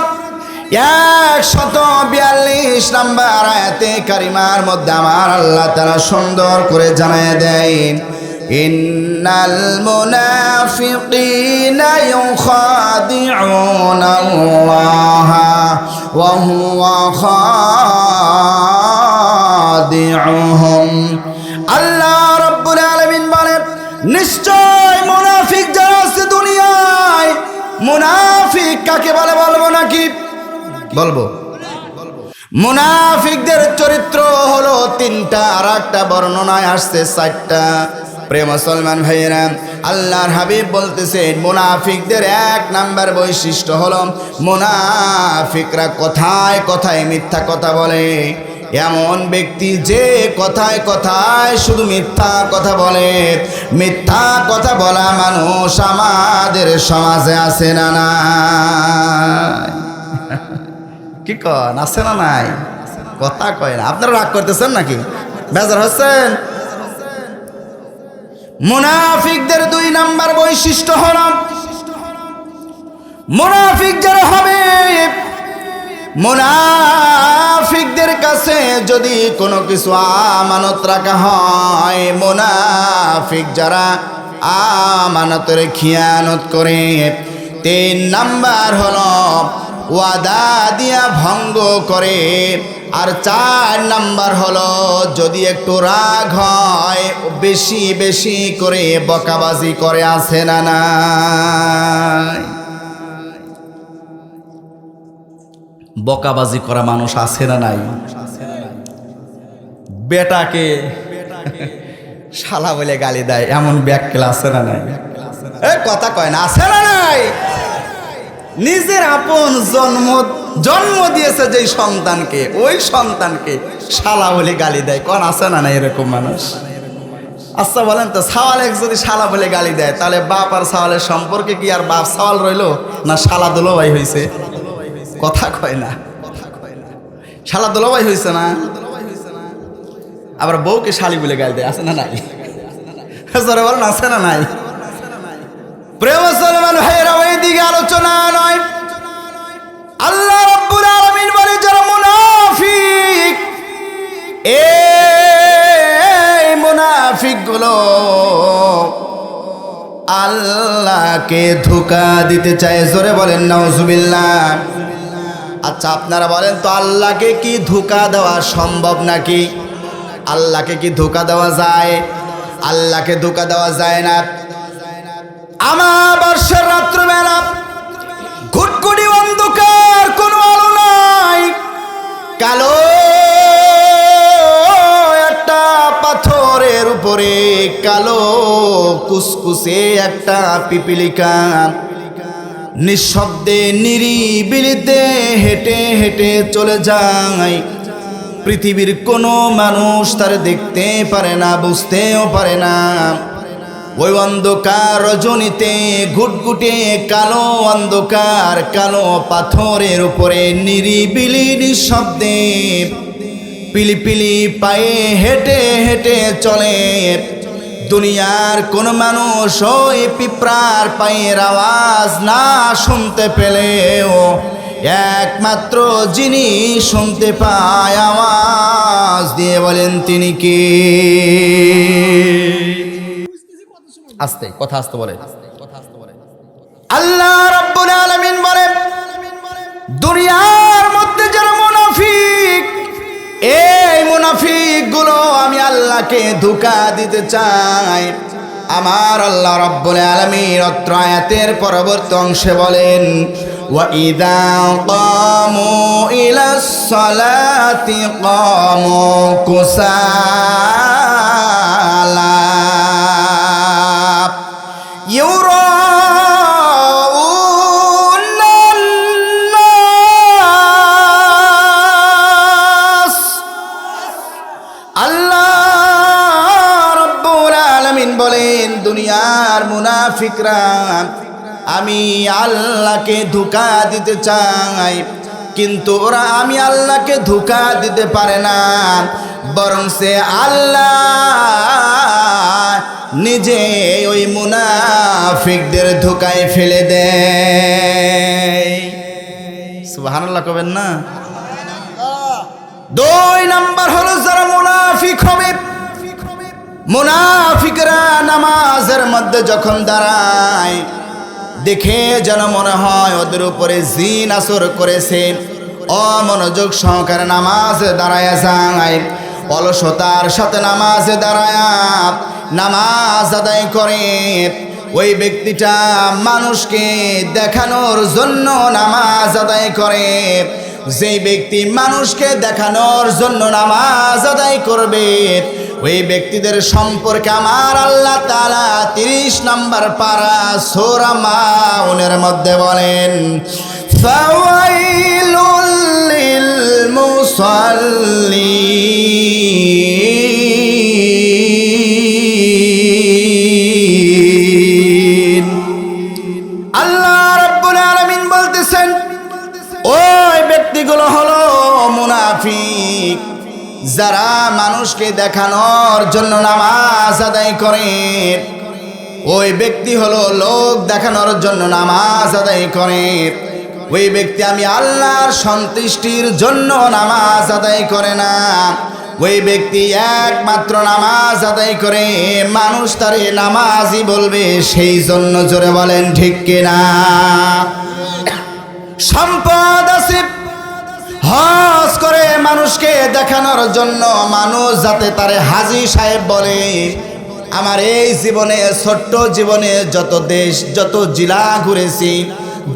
142 নম্বর আয়াতে কারিমার মধ্যে আমার আল্লাহ তাআলা সুন্দর করে জানায় দেয়, ইন্নাল মুনাফিকিনা ইউখাদিউনা আল্লাহা ওয়া হুয়া খাদিউহুম। আল্লাহ রাব্বুল আলামিন বলেন, নিশ্চয় মুনাফিক যারা আছে দুনিয়ায়, মুনাফিক কাকে বলে বলবো নাকি? বলবো। মুনাফিকদের চরিত্র হলো 3টা, আর একটা বর্ণনায় আসছে 4টা। প্রিয় মুসলমান ভাইয়েরা, আল্লাহর হাবিব বলতেছেন, মুনাফিকদের 1 নাম্বার বৈশিষ্ট্য হলো মুনাফিকরা কথায় কথায় মিথ্যা কথা বলে। এমন ব্যক্তি যে কথায় কথায় শুধু মিথ্যা কথা বলে, মিথ্যা কথা বলা মানুষ আমাদের সমাজে আছে না নাই? কি কন, আছে না নাই? কথা কয় না। আপনারা রাগ করতেছেন নাকি? বেজার হচ্ছেন? মুনাফিকদের 2 নাম্বার বৈশিষ্ট্য হল, মুনাফিক যারা হবে, মুনাফিকদের কাছে যদি কোনো কিছু আমানত রাখা হয়, মুনাফিক যারা আমানতের খিয়ানত করে। 3 নাম্বার হলো ওয়াদা দিয়া ভঙ্গ করে। আর 4 নাম্বার হলো যদি একটু রাগ হয় বেশি বেশি করে বকাবাজি করে, আছে না নাই? বকাবাজি করা মানুষ আছে না নাই? বেটাকে শালা বলে গালি দেয় এমন ব্যাককেল আছে না নাই? কথা কয় না, আছে না নাই? নিজের আপন জন্ম দিয়েছে যেই সন্তানকে, ওই সন্তানকে শালা বলে গালি দেয়, কোন আছে না নাই এরকম মানুষ? আচ্ছা বলেন তো, সাওয়ালেক যদি শালা বলে গালি দেয়, তাহলে বাপ আর সাওয়ালের সম্পর্কে কি আর বাপ সাওয়াল রইল, না শালা দুলোভাই হয়েছে? কথা কয় না, শালা দুলোভাই হয়েছে না? আবার বউকে শালি বলে গালি দেয়, আছে না নাই? জোরে বলেন, আছে না নাই? প্রিয় মুসলমান ভাইয়েরা, ওই দিকে আলোচনা নয়। আল্লাহ রাব্বুল আলামিন বলে, যারা মুনাফিক, এই মুনাফিক গুলো আল্লাহকে ধোঁকা দিতে চায়। জোরে বলেন নাউজুবিল্লাহ। আচ্ছা আপনারা বলেন তো আল্লাহকে কি ধোঁকা দেওয়া সম্ভব নাকি? আল্লাহকে কি ধোঁকা দেওয়া যায়? আল্লাহকে ধোঁকা দেওয়া যায় না। আমাবস্যার রাত্রবেলা ঘুটঘুটি অন্ধকার, কোনো আলো নাই, কালো একটা পাথরের উপরে কালো কুসকুসে একটা পিপিলিকা নিঃশব্দে নিরিবিলিতে হেঁটে হেঁটে চলে যায়। পৃথিবীর কোনো মানুষ তার দেখতে পারে না, বুঝতেও পারে না। ওই অন্ধকার রজনীতে ঘুটঘুটে কালো অন্ধকার, কালো পাথরের উপরে নিরিবিলি নিঃশব্দে পিলিপিলি পায়ে হেঁটে হেঁটে চলে। দুনিয়ার কোন মানুষ ওই পিঁপড়ার পায়ের আওয়াজ না শুনতে পেলেও একমাত্র যিনি শুনতে পায় আওয়াজ দিয়ে বলেন তিনি কি? আস্তে কথা আস্তে বলে। আল্লাহ রাব্বুল আলামিন বলেন, দুনিয়ার মধ্যে যারা মুনাফিক, এই মুনাফিক গুলো আমি আল্লাহকে ধোঁকা দিতে চাই। আমার আল্লাহ রাব্বুল আলামিন অত্র আয়াতের পরবর্তী অংশে বলেন, ওয়া ইযা কামু ইলাস সালাতি কামু কুসালা বলেন দুনিয়ার মুনাফিকরা আমি আল্লাহকে ধোঁকা দিতে চাই, কিন্তু ওরা আমি আল্লাহকে ধোঁকা দিতে পারে না, বরং সে আল্লাহ নিজে ওই মুনাফিকদের ধোঁকায় ফেলে দেয়। সুবহানাল্লাহ কবেন না? 2 নাম্বার হলো যারা মুনাফিক হবে, মুনাফিকরা নামাজের মধ্যে যখন দাঁড়ায় দেখে যেন মনে হয় ওদের উপরে জিন আসর করেছে। অমনোযোগ সহকারে নামাজে দাঁড়ায় যায়, অলসতার সাথে নামাজে দাঁড়ায় নামাজ আদায় করে। ওই ব্যক্তিটা মানুষকে দেখানোর জন্য নামাজ আদায় করে। যেই ব্যক্তি মানুষকে দেখানোর জন্য নামাজ আদায় করবে, ওই ব্যক্তিদের সম্পর্কে আমার আল্লাহ তাআলা 30 নম্বর পারা সূরা মাউনের মধ্যে বলেন, ফাওয়াইলুল লিল মুসাল্লিন। আল্লাহ রাব্বুল আলামিন বলতেছেন ওই ব্যক্তিগুলো হলো মুনাফিক, যারা মানুষকে দেখানোর জন্য নামাজ আদায় করে। ওই ব্যক্তি হলো লোক দেখানোর জন্য নামাজ আদায় করে। ওই ব্যক্তি আমি আল্লাহর সন্তুষ্টির জন্য নামাজ আদায় করে না। ওই ব্যক্তি একমাত্র নামাজ আদায় করে মানুষ তারে নামাজি বলবে সেই জন্য। জোরে বলেন ঠিক কিনা? সম্পদ আছে, হজ করে মানুষকে দেখানোর জন্য, মানুষ যাতে তারে হাজী সাহেব বলে। আমার এই জীবনে, ছোট্ট জীবনে যত দেশ, যত জেলা ঘুরেছি,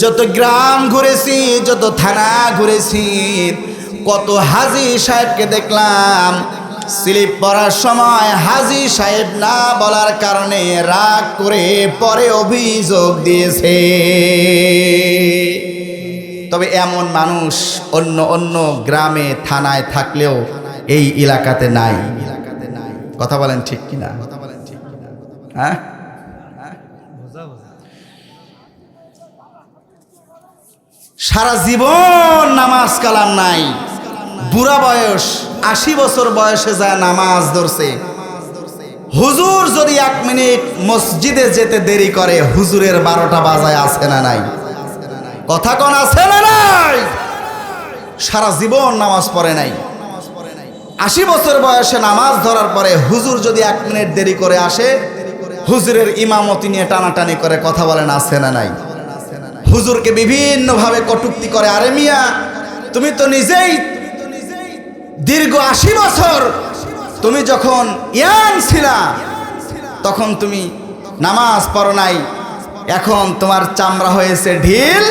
যত গ্রাম ঘুরেছি, যত থানা ঘুরেছি, কত হাজী সাহেবকে দেখলাম স্লিপ পড়ার সময় হাজী সাহেব না বলার কারণে রাগ করে পরে অভিযোগ দিয়েছে। তবে এমন মানুষ অন্য অন্য গ্রামে থানায় থাকলেও এই এলাকাতে নাই। কথা বলেন ঠিক কিনা? হ্যাঁ, সারা জীবন নামাজ কালাম নাই, বুড়া বয়স 80 বছর বয়সে যায় নামাজ ধরছে। হুজুর যদি 1 মিনিট মসজিদে যেতে দেরি করে, হুজুরের 12টা বাজায় আছে না নাই? কথা কোন আছে না নাই? সারা জীবন নামাজ পড়ে নাই। 80 বছর বয়সে নামাজ ধরার পরে হুজুর যদি 1 মিনিট দেরি করে আসে, হুজুরের ইমামতি নিয়ে টানাটানি করে। কথা বলেন আছে না নাই? হুজুরকে বিভিন্নভাবে কটূক্তি করে। আরে মিয়া, তুমি তো নিজেই দীর্ঘ 80 বছর তুমি যখন ইয়াং ছিলা তখন তুমি নামাজ পড়ো নাই, এখন তোমার চামড়া হয়েছে ঢিল,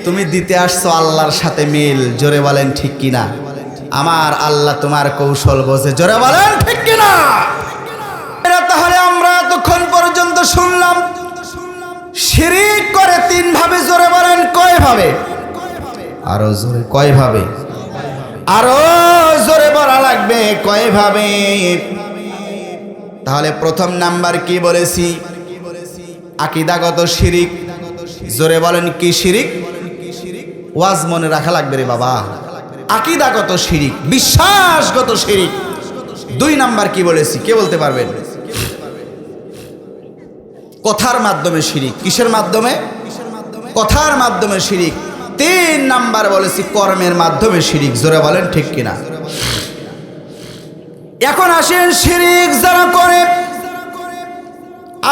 তুমি দিতে আসছো আল্লাহর সাথে মিল। জোরে বলেন ঠিক কিনা? আমার আল্লাহ তোমার কৌশল বোঝে। জোরে বলেন ঠিক কিনা? তাহলে আমরা এতক্ষণ পর্যন্ত শুনলাম শিরিক করে 3 ভাবে। জোরে বলেন কয় ভাবে? আরো জোরে কয় ভাবে? আরো জোরে বলা লাগবে কয় ভাবে? তাহলে প্রথম নাম্বার কি বলেছি? আকীদাগত শিরিক। জোরে বলেন কি শিরিক? ওয়াজ মনে রাখা লাগবে রে বাবা। আকীদাগত শিরিক, বিশ্বাসগত শিরিক। 2 নাম্বার কি বলেছি কে বলতে পারবেন? কথার মাধ্যমে শিরিক। কিসের মাধ্যমে? কথার মাধ্যমে শিরিক। 3 নাম্বার বলেছি কর্মের মাধ্যমে শিরিক। জোরে বলেন ঠিক কিনা? এখন আসেন শিরিক যারা করে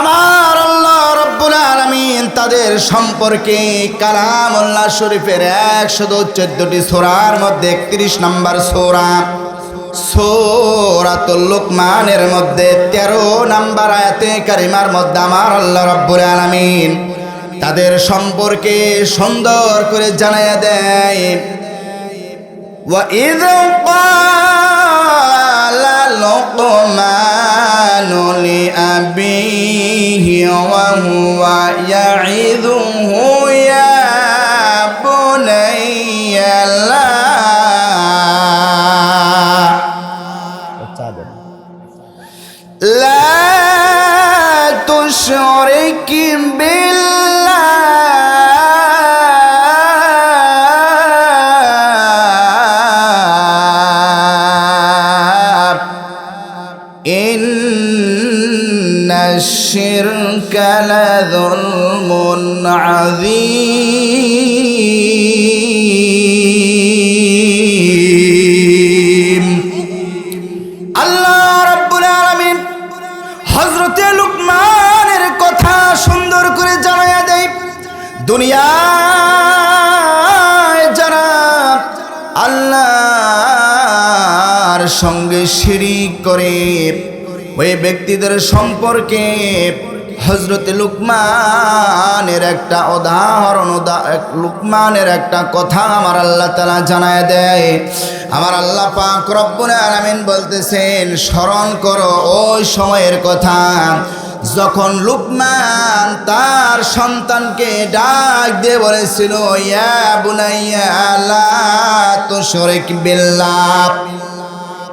আমার আল্লাহ রাব্বুল আলামিন তাদের সম্পর্কে কালামুল্লাহ শরীফের 114টি সূরার মধ্যে 31 নম্বর সূরা সূরাতুল লুকমানের মধ্যে 13 নম্বর আয়াতে কারিমার মধ্যে আমার আল্লাহ রাব্বুল আলামিন তাদের সম্পর্কে সুন্দর করে জানায়া দেয়। ওয়া ইয ক্বালা লুকমানু লিআবিহি ওয়া হুয়া ইয়াইযুহু ইয়া বুনাইয়া লা তুশরিক বিল্লাহ ইন্নাশ-শিরকা লাযুলমুন আযীম। আল্লাহ রাব্বুল আলামিন হযরতে লুকমানের কথা সুন্দর করে জানায়া দেয়। দুনিয়ায় যারা আল্লাহর সঙ্গে শিরিক করে ওই ব্যক্তিদের সম্পর্কে হযরতে লুকমানের একটা উদাহরণ, লুকমানের একটা কথা আমার আল্লাহ তাআলা জানায় দেয়। আমার আল্লাহ পাক রব্বুল আলামিন বলতেছেন, স্মরণ করো ওই সময়ের কথা যখন লুকমান তার সন্তানকে ডাক দিয়ে বলেছিল, ইয়া বুনাইয়া লা তুশরিক বিল্লাহ।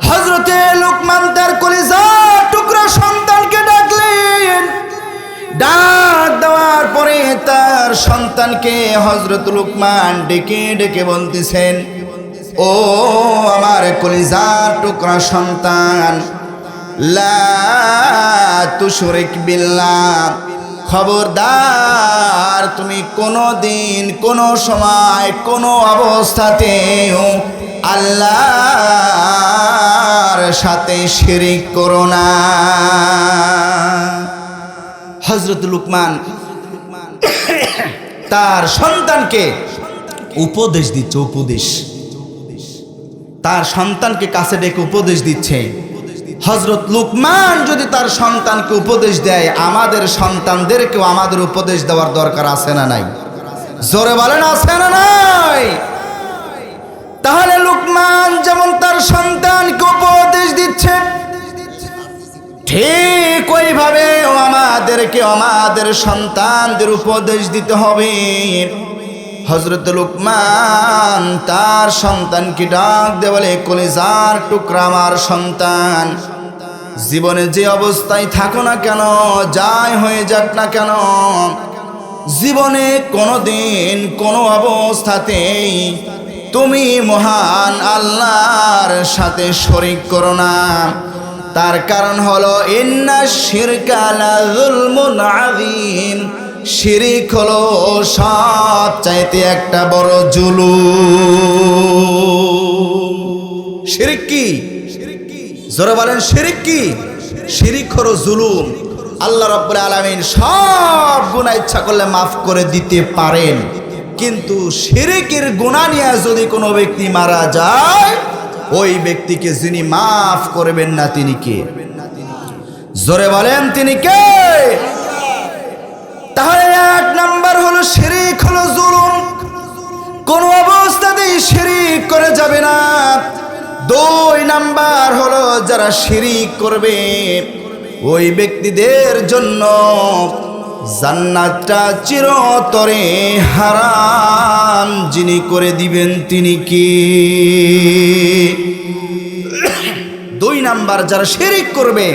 হযরতে লুকমান তার কলিজার টুকরা সন্তানকে ডাকলেন। ডাক দেওয়ার পরে তার সন্তানকে হযরত লুকমান ডেকে ডেকে বলতেছেন, ও আমার কলিজার টুকরা সন্তান, লা তুশরিক বিল্লাহ, খবরদার তুমি কোনো দিন, কোনো সময়, কোনো অবস্থাতেও আল্লাহর সাথে শিরিক করো না। হযরত লুকমান তার সন্তানকে উপদেশ দিচ্ছে। উপদেশ, তার সন্তানকে কাছে ডেকে উপদেশ দিচ্ছে। হযরত লুকমান যদি তার সন্তানকে উপদেশ দেয়, আমাদের সন্তানদেরকেও আমাদের উপদেশ দেওয়ার দরকার আছে না নাই? জোরে বলেন আছে না নাই? তাহলে লুকমান যেমন তার সন্তানকে উপদেশ দিচ্ছে, ঠিক ওইভাবে আমাদেরকে আমাদের সন্তানদের উপদেশ দিতে হবে। হযরত লুকমান তার সন্তানকে ডাক দিয়ে বলে, কলিজার টুকরা আমার সন্তান, জীবনে যে অবস্থায় থাকো না কেন, যাই হয়ে যাক না কেন, জীবনে কোনোদিন কোনো অবস্থাতেই তুমি মহান আল্লাহর সাথে শরীক করো না। তার কারণ হলো ইন্নাশ-শিরকা লাযুলমুন আযীম, শিরিক হলো সবচাইতে একটা বড় জুলুম। শিরিক কি? জোরে বলেন শিরিক কি? শিরিক হলো জুলুম। আল্লাহ রাব্বুল আলামিন সব গুনাহ ইচ্ছা করলে মাফ করে দিতে পারেন, কিন্তু শিরকের গুনাহ নিয়ে যদি কোনো ব্যক্তি মারা যায়, ওই ব্যক্তিকে যিনি মাফ করবেন না তিনি কে? জোরে বলেন তিনি কে? তাহলে এক নাম্বার হলো শিরক হলো জুলুম, কোন অবস্থাতেই শিরক করে যাবে না। দুই নাম্বার হলো যারা শিরক করবে ওই ব্যক্তিদের জন্য জান্নাতটা চিরতরে হারাম যিনি করে দিবেন তিনি কি? দুই নাম্বার যারা শিরক করবে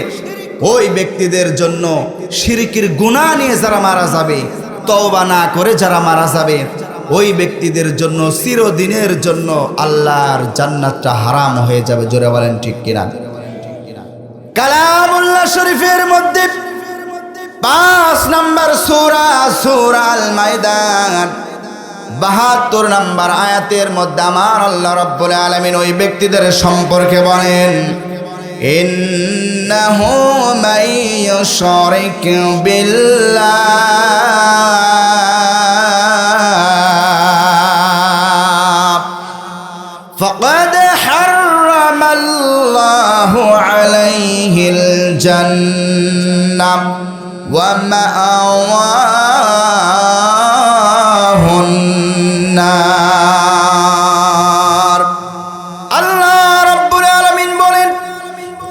ওই ব্যক্তিদের জন্য শিরকের গুনাহ নিয়ে যারা মারা যাবে, তওবা না করে যারা মারা যাবে, ওই ব্যক্তিদের জন্য চিরদিনের জন্য আল্লাহর জান্নাতটা হারাম হয়ে যাবে। জোরে বলেন ঠিক কিনা? কালামুল্লাহ শরীফের মধ্যে 5 নাম্বার সূরা, সূরা আল মাইদান 72 নাম্বার আয়াতের মধ্যে আমার আল্লাহ রাব্বুল আলামিন ওই ব্যক্তিদের সম্পর্কে বলেন, ইন্নাহু মাইয়ুশরিক বিল্লাহ ফাকাদ হারামাল্লাহু আলাইহিল জান্নাহ ওয়া মাআওয়াহুন নার। আল্লাহ রাব্বুল আলামিন বলেন,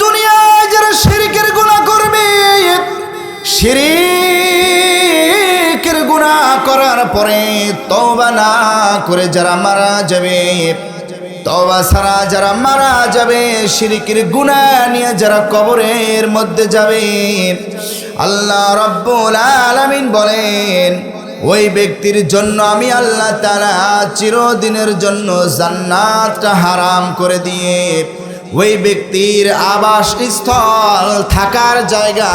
দুনিয়ায় যারা শিরকের গুনাহ করবে, শিরকের গুনাহ করার পরে তওবা না করে যারা মারা যাবে, তওবা ছাড়া যারা মারা যাবে, শিরকের গুনাহ নিয়ে যারা কবরের মধ্যে যাবে, আল্লাহ রাব্বুল আলামিন বলেন ওই ব্যক্তির জন্য আমি আল্লাহ তাআলা চিরদিনের জন্য জান্নাতটা হারাম করে দিয়ে ওই ব্যক্তির আবাসস্থল থাকার জায়গা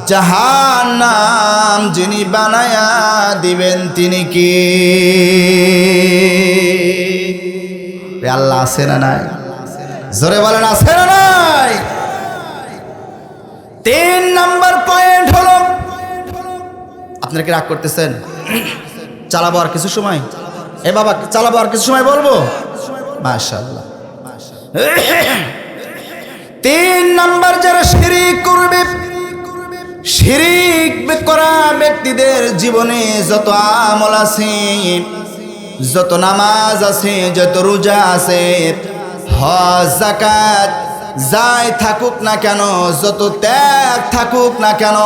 জাহান্নাম যিনি বানায়া দিবেন তিনি কি? আল্লাহ আছে না নাই? জোরে বলেন আছে না নাই? 3 নাম্বার পয়েন্ট হলো, আপনারা কি রাগ করতেছেন? চালাবো আর কিছু সময়? এ বাবা চালাবো আর কিছু সময় বলবো? মাশাআল্লাহ। 3 নাম্বার যারা শিরক করবে, শিরক করা ব্যক্তিদের জীবনে যত আমল আছে, যত নামাজ আছে, যত রোজা আছে, হজ যাকাত যাই থাকুক না কেন, যত ত্যাগ থাকুক না কেন,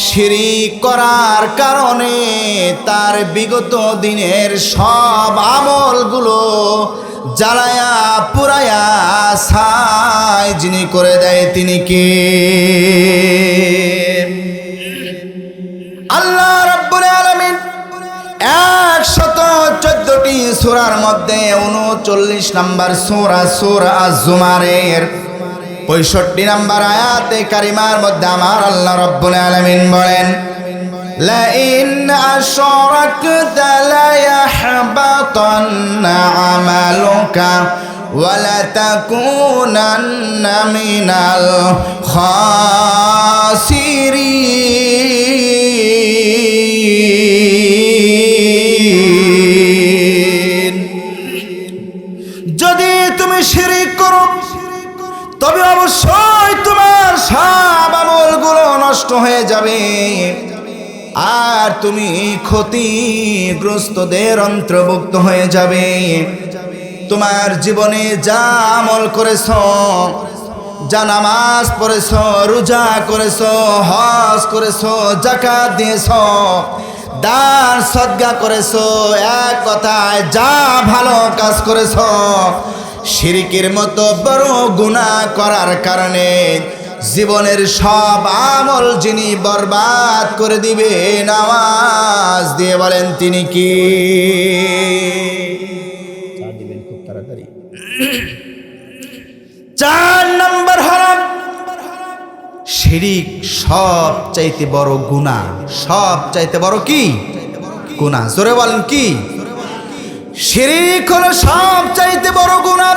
শিরক করার কারণে তার বিগত দিনের সব আমলগুলো জ্বালায়া পুরায়া ছাই যিনি করে দেয় তিনি কে? আল্লাহ রাব্বুল আলামিন 114টি সূরার মধ্যে 39 নাম্বার সূরা, সূরা আজ-জুমারের 65 নাম্বার আয়াতে কারিমার মধ্যে আমার আল্লাহ রাব্বুল আলামিন বলেন, লা ইন আশরাকতা লা ইয়াহবাতান্না আমালুকা ওয়া লা তাকুনান্না মিনাল খাসিরিন। যদি তুমি শিরক করো তবে অবশ্যই তোমার সব আমলগুলো নষ্ট হয়ে যাবে, আর তুমি ক্ষতিগ্রস্তদের অন্তর্ভুক্ত হয়ে যাবে। তোমার জীবনে যা আমল করেছ, যা নামাজ পড়েছ, রোজা করেছ, হজ করেছ, যাকাত দিয়েছ, দান সদকা করেছ, এক কথায় যা ভালো কাজ করেছ, শিরকের মতো বড় গুনাহ করার কারণে জীবনের সব আমল যিনি বরবাদ করে দিবেন, আওয়াজ দিয়ে বলেন তিনি কি? দিবেন খুব তাড়াতাড়ি। 4 নাম্বার হারাম, শিরক সব চাইতে বড় গুনাহ। সব চাইতে বড় কি গুনাহ? জোরে বলেন কি? শিরক হলো সব চাইতে বড় গুনাহ।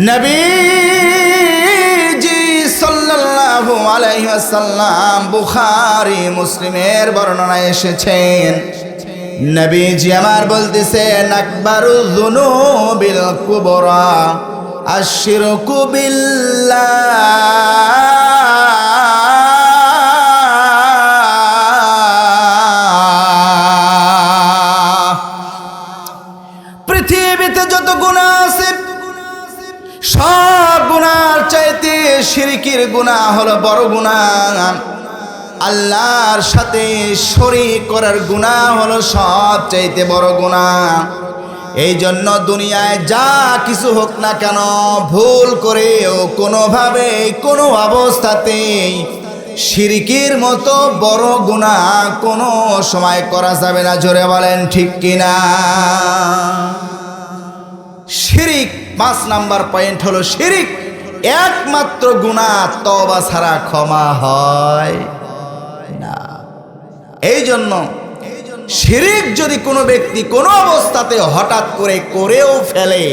নবীজি সাল্লাল্লাহু আলাইহি ওয়াসাল্লাম বুখারী মুসলিমের বর্ণনায় এসেছেন, নবীজি আমার বলতেছেন আকবারু যুনুবিল কুবরা আশরিকু বিল্লাহ। পৃথিবীতে যত গুনাহ আছে সব গুনার চাইতে শিরকের গুনাহ হলো বড় গুনাহ। আল্লাহর সাথে শরীক করার গুনাহ হলো সব চাইতে বড় গুনাহ। এই জন্য দুনিয়ায় যা কিছু হোক না কেন ভুল করেও কোনোভাবে কোনো অবস্থাতেই শিরকের মতো বড় গুনাহ কোনো সময় করা যাবে না। জোরে বলেন ঠিক কিনা? শিরিক 5 নাম্বার পয়েন্ট হলো শিরিক একমাত্র গুনাহ, তওবা ছাড়া ক্ষমা হয় না। এই জন্য শিরিক যদি কোনো ব্যক্তি কোনো অবস্থাতে হঠাৎ করে করেও ফেলে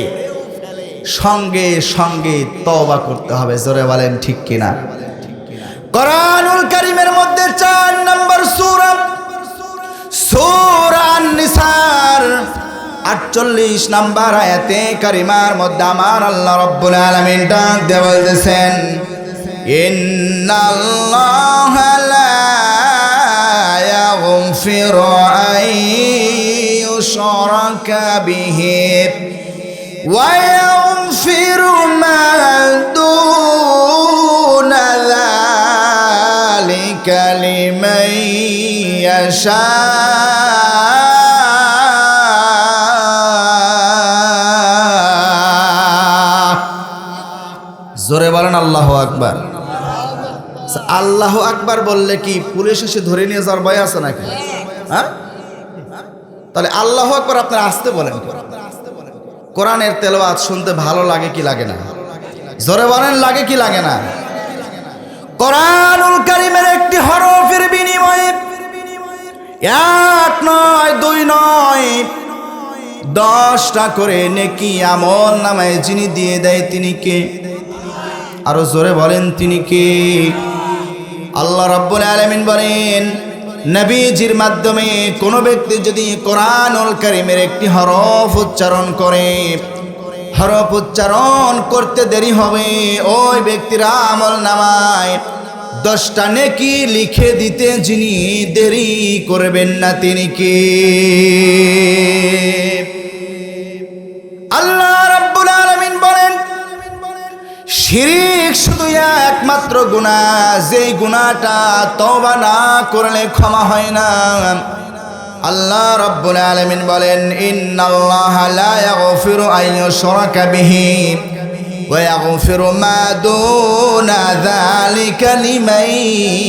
সঙ্গে সঙ্গে তওবা করতে হবে। জোরে বলেন ঠিক কিনা? কোরআনুল কারীমের মধ্যে 4 নম্বর সূরা সূরা আন-নিসার 48 নম্বর আয়াতে কারিমার মধ্যে আমার আল্লাহ রাব্বুল আলামিন ডাক দিয়ে বলতেছেন ইন্নাল্লাহা লা ইয়াগফিরু আন ইউশরাকা বিহি ওয়া ইয়াগফিরু মা দুনা যালিকা লিমান ইয়াশা। জোরে বলেন আল্লাহু আকবার। আল্লাহু আকবার বললে কি পুলিশ এসে ধরে নিয়ে যাওয়ার ভয় আছে নাকি? হ্যাঁ, তাহলে আল্লাহু আকবার আপনারা আসতে বলেন। কোরআনের তেলাওয়াত শুনতে ভালো লাগে কি লাগে না? জোরে বলেন লাগে কি লাগে না? কোরআনুল কারীমের একটি হরফের বিনিময়ে 1 নয় 2 নয় 10টা করে নেকি আমল নামায় যিনি দিয়ে দেয় তিনি কে? আরো জোরে বলেন তিনি কে? আল্লাহ রাব্বুল আলামিন বলেন নবীজির মাধ্যমে কোন ব্যক্তি যদি কোরআনুল কারীমের একটি হরফ উচ্চারণ করে, হরফ উচ্চারণ করতে দেরি হবে, ওই ব্যক্তির আমল নামায় 10টা নেকি লিখে দিতে যিনি দেরি করবেন না তিনি কে? আল্লাহ রাব্বুল আলামিন বলেন শিরিক শুধু একমাত্র গুনাহ, যেই গুনাহটা তওবা না করলে ক্ষমা হয় না। আল্লাহ রাব্বুল আলামিন বলেন ইন্নাল্লাহা লা ইয়াগফিরু আন ইউশরাকা বিহি ওয়া ইয়াগফিরু মা দুনা যালিকা লিমান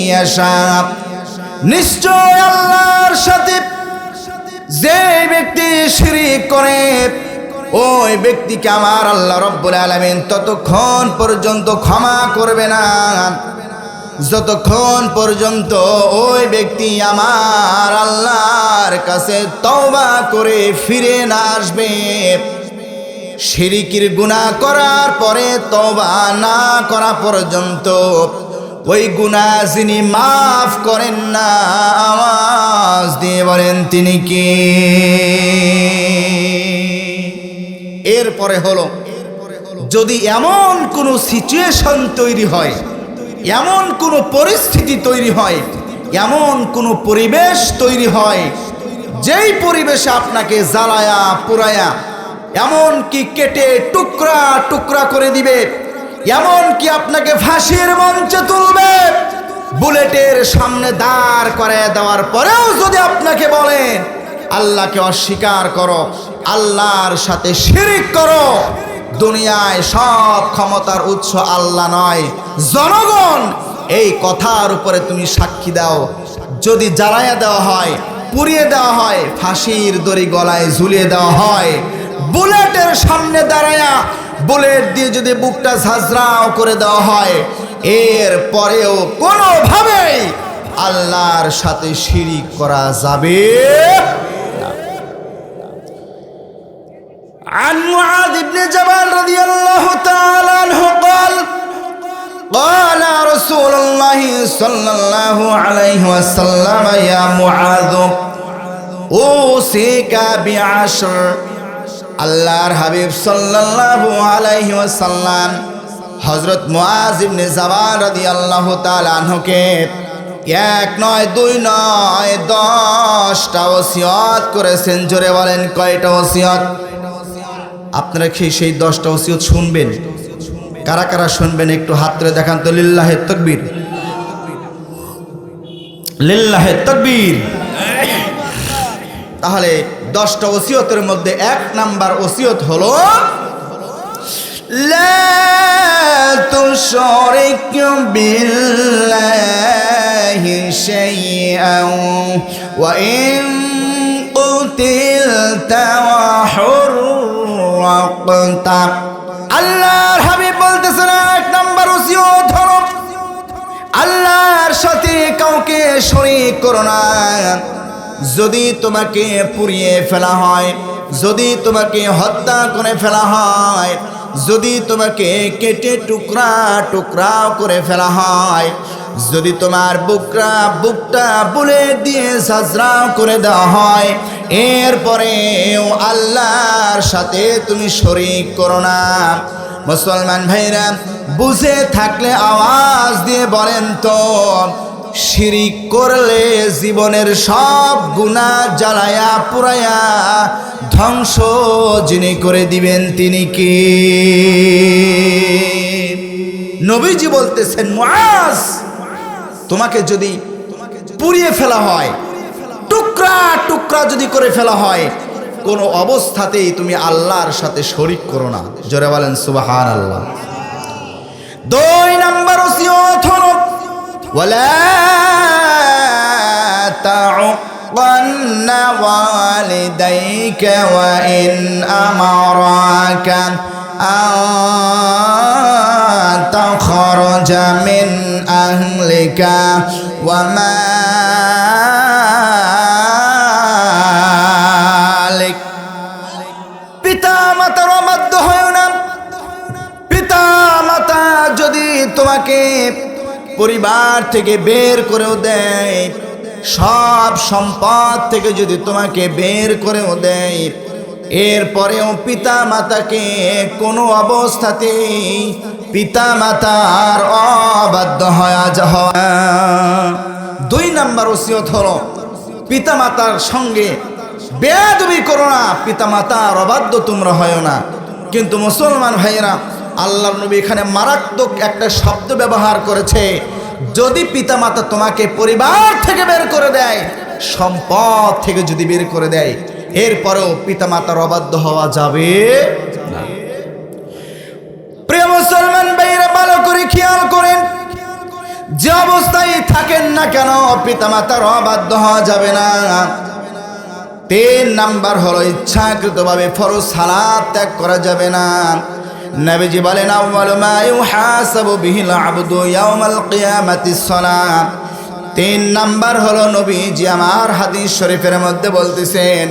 ইয়াশা। নিশ্চয় আল্লাহর সাথে যে ব্যক্তি শিরিক করে ওই ব্যক্তিকে আমার আল্লাহ রাব্বুল আলামিন ততক্ষণ পর্যন্ত ক্ষমা করবে না যতক্ষণ পর্যন্ত ওই ব্যক্তি আমার আল্লাহর কাছে তওবা করে ফিরে না আসবে। শিরকের গুনাহ করার পরে তওবা না করা পর্যন্ত ওই গুনাহ যিনি মাফ করেন না, আওয়াজ দিয়ে বলেন তিনি কে? এরপরে হলো যদি এমন কোনো সিচুয়েশন তৈরি হয়, এমন কোনো পরিস্থিতি তৈরি হয়, এমন কোনো পরিবেশ তৈরি হয় যেই পরিবেশে আপনাকে জ্বালায়া পুরায়া এমন কি কেটে টুকরা টুকরা করে দিবে, এমন কি আপনাকে ফাঁসির মঞ্চে তুলবে, বুলেটের সামনে দাঁড় করে দেওয়ার পরেও যদি আপনাকে বলেন আল্লাহকে অস্বীকার করো, আল্লাহর সাথে শিরিক করো, দুনিয়ায় সব ক্ষমতার উৎস আল্লাহ নয় জনগণ, এই কথার উপরে তুমি সাক্ষী দাও। যদি জ্বালায়া দেওয়া হয়, পুড়িয়ে দেওয়া হয়, ফাঁসির দড়ি গলায় ঝুলিয়ে দেওয়া হয়, বুলেটের সামনে দাঁড়ায়া বুলেট দিয়ে যদি বুকটা ঝাঁঝরাও করে দেওয়া হয়, এর পরেও কোনোভাবেই আল্লাহর সাথে শিরিক করা যাবে না। عن معاذ بن جبل رضي الله تعالى عنه قال قال رسول الله صلى الله عليه وسلم يا معاذ উসিকা বিআশর। আল্লাহর হাবিব সাল্লাল্লাহু আলাইহি ওয়াসাল্লাম হযরত মুআজ ইবনে জাবাল রাদিয়াল্লাহু তাআলা আনহুকে এক নয় দুই নয় 10টা ওসিয়ত করেছেন। জোরে বলেন কয়টা ওসিয়ত? আপনারা কি সেই 10টা ওসিয়ত শুনবেন? কারা কারা শুনবেন একটু হাত তুলে দেখান তো। লিল্লাহে তাকবীর, লিল্লাহে তাকবীর। তাহলে 10টা ওসিয়তের মধ্যে 1 নাম্বার ওসিয়ত হলো লা তুশরিক বিল্লাহি শাইআন ওয়া ইন কুতিলতা ওয়া হুররাকতা। আল্লাহর হাবিব বলতেছেন 1 নাম্বার ওসিয়ত হলো আল্লাহর সাথে কাউকে শরীক করো না। যদি তোমাকে পুড়িয়ে ফেলা হয়, যদি তোমাকে হত্যা করে ফেলা হয়, যদি তোমাকে কেটে টুকরা টুকরা করে ফেলা হয়, যদি তোমার বুকটা বুলেট দিয়ে সাজরা করে দেওয়া হয়, এরপরেও আল্লাহর সাথে তুমি শরীক করো না। মুসলমান ভাইরা, বুঝে থাকলে আওয়াজ দিয়ে বলেন তো, শিরিক করলে জীবনের সব গুনাহ জ্বালায়া পুরায়া ধ্বংস যিনি করে দিবেন তিনি কে? নবীজি বলতেছেন, মুআজ, তোমাকে যদি পুড়িয়ে ফেলা হয়, টুকরা টুকরা যদি করে ফেলা হয়, কোনো অবস্থাতেই তুমি আল্লাহর সাথে শরীক করো না। জোরে বলেন সুবহানাল্লাহ। 2 নাম্বার ওসিয়ত হলো ওয়ালা তাউক্কান্না ওয়ালিদাইকা ওয়া ইন আমারাকা আন তাখরুজা মিন আহলিকা ওয়া মালিক। পিতা মাতার অবাধ্য হয় না। পিতা মাতা যদি তোমাকে পরিবার থেকে বের করেও দেয়, সব সম্পদ থেকে যদি তোমাকে বের করেও দেয়, এরপরেও পিতা মাতাকে কোনো অবস্থাতেই পিতা মাতার অবাধ্য হওয়া যাওয়া। 2 নাম্বার ওসিয়ত হলো পিতা মাতার সঙ্গে বেয়াদবি করো না, পিতা মাতার অবাধ্য তোমরা হয় না। কিন্তু মুসলমান ভাইয়েরা, আল্লাহর নবী এখানে মারাত্মক একটা শব্দ ব্যবহার করেছে, যদি পিতামাতা তোমাকে পরিবার থেকে বের করে দেয়, সম্পদ থেকে যদি বের করে দেয়, এরপরেও পিতামাতার অবাধ্য হওয়া যাবে না। প্রিয় মুসলমান ভাইরা, ভালো করে খেয়াল করেন, যে অবস্থায় থাকেন না কেন পিতামাতার অবাধ্য হওয়া যাবে না। 3 নাম্বার হলো ইচ্ছাকৃতভাবে ফরজ সালাত ত্যাগ করা যাবে না। নবীজি বলেন, আউয়ালু মা ইউহাসাবু বিহিল আবদু ইয়াউমাল কিয়ামাতিস সালাত। 3 নাম্বার হলো নবীজি আমার হাদিস শরীফের মধ্যে বলতেছেন,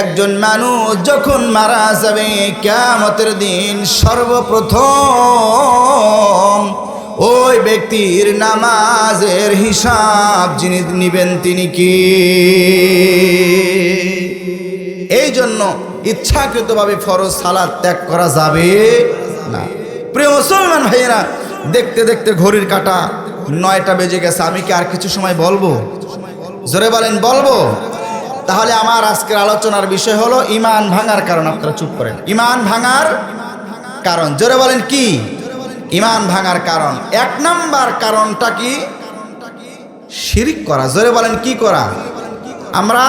একজন মানুষ যখন মারা যাবে কিয়ামতের দিন সর্বপ্রথম ওই ব্যক্তির নামাজের হিসাব যিনি নিবেন তিনি কি? এই জন্য ইচ্ছাকৃতভাবে ফরজ সালাত ত্যাগ করা যাবে না। প্রিয় মুসলমান ভাইয়েরা, দেখতে দেখতে ঘড়ির কাঁটা 9টা বেজে গেছে। আমি কি আর কিছু সময় বলবো? জোরে বলেন, বলবো? তাহলে আমার আজকের আলোচনার বিষয় হলো ঈমান ভাঙার কারণ। আপনারা চুপ করেন। ঈমান ভাঙার কারণ, জোরে বলেন কি? ঈমান ভাঙার কারণ 1 নাম্বার কারণটা কি? শিরিক করা। জোরে বলেন কি করা? আমরা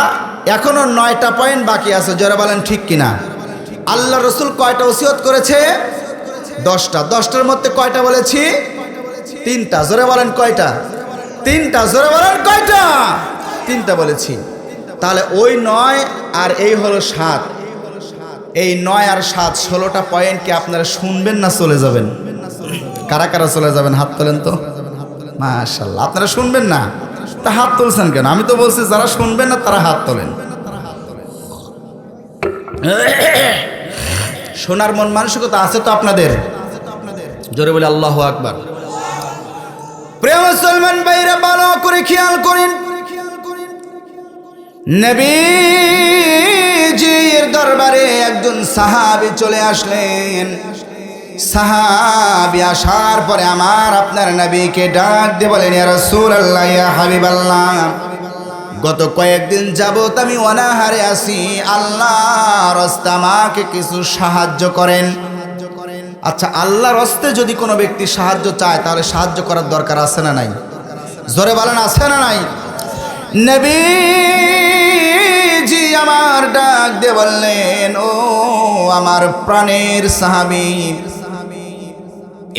এখনো 9টা পয়েন্ট বাকি আছে। জোরে বলেন ঠিক কিনা? আল্লাহ রসুল কয়টা ওসিয়ত করেছে? 10টা। 10টার মধ্যে কয়টা বলেছি? 3টা। জোরে বলেন কয়টা? 3টা। জোরে বলেন কয়টা? 3টা বলেছি। তাহলে ওই 9 আর এই হলো 7, এই 9 আর 7 16টা পয়েন্ট কি আপনারা শুনবেন না চলে যাবেন? কারা কারা চলে যাবেন হাত তোলেন তো। মাশাআল্লাহ, আপনারা শুনবেন না তা হাত তুলছেন কেন? আমি তো বলছি যারা শুনবেন না তারা হাত তোলেন। শোনার মন মানসিকতা আছে তো আপনাদের? জোরে বলে আল্লাহু আকবার। প্রিয় মুসলমান ভাইরা, ভালো করে খেয়াল করেন, নবীজির দরবারে একজন সাহাবী চলে আসলেন। সাহাবী আসার পরে আমার আপনার নবীকে ডাক দিয়ে বলেন, ইয়া রাসূলুল্লাহ, ইয়া হাবিবাল্লাহ, গত কয়েকদিন যাবত আমি অনাহারে আছি, আল্লাহর রাস্তায় আমাকে কিছু সাহায্য করেন। আচ্ছা, আল্লাহর রাস্তায় যদি কোনো ব্যক্তি সাহায্য চায় তাহলে সাহায্য করার দরকার আছে না নাই? জোরে বলেন, আছে না নাই? নবীজি আমার ডাক দিয়ে বললেন, ও আমার প্রাণের সাহাবী,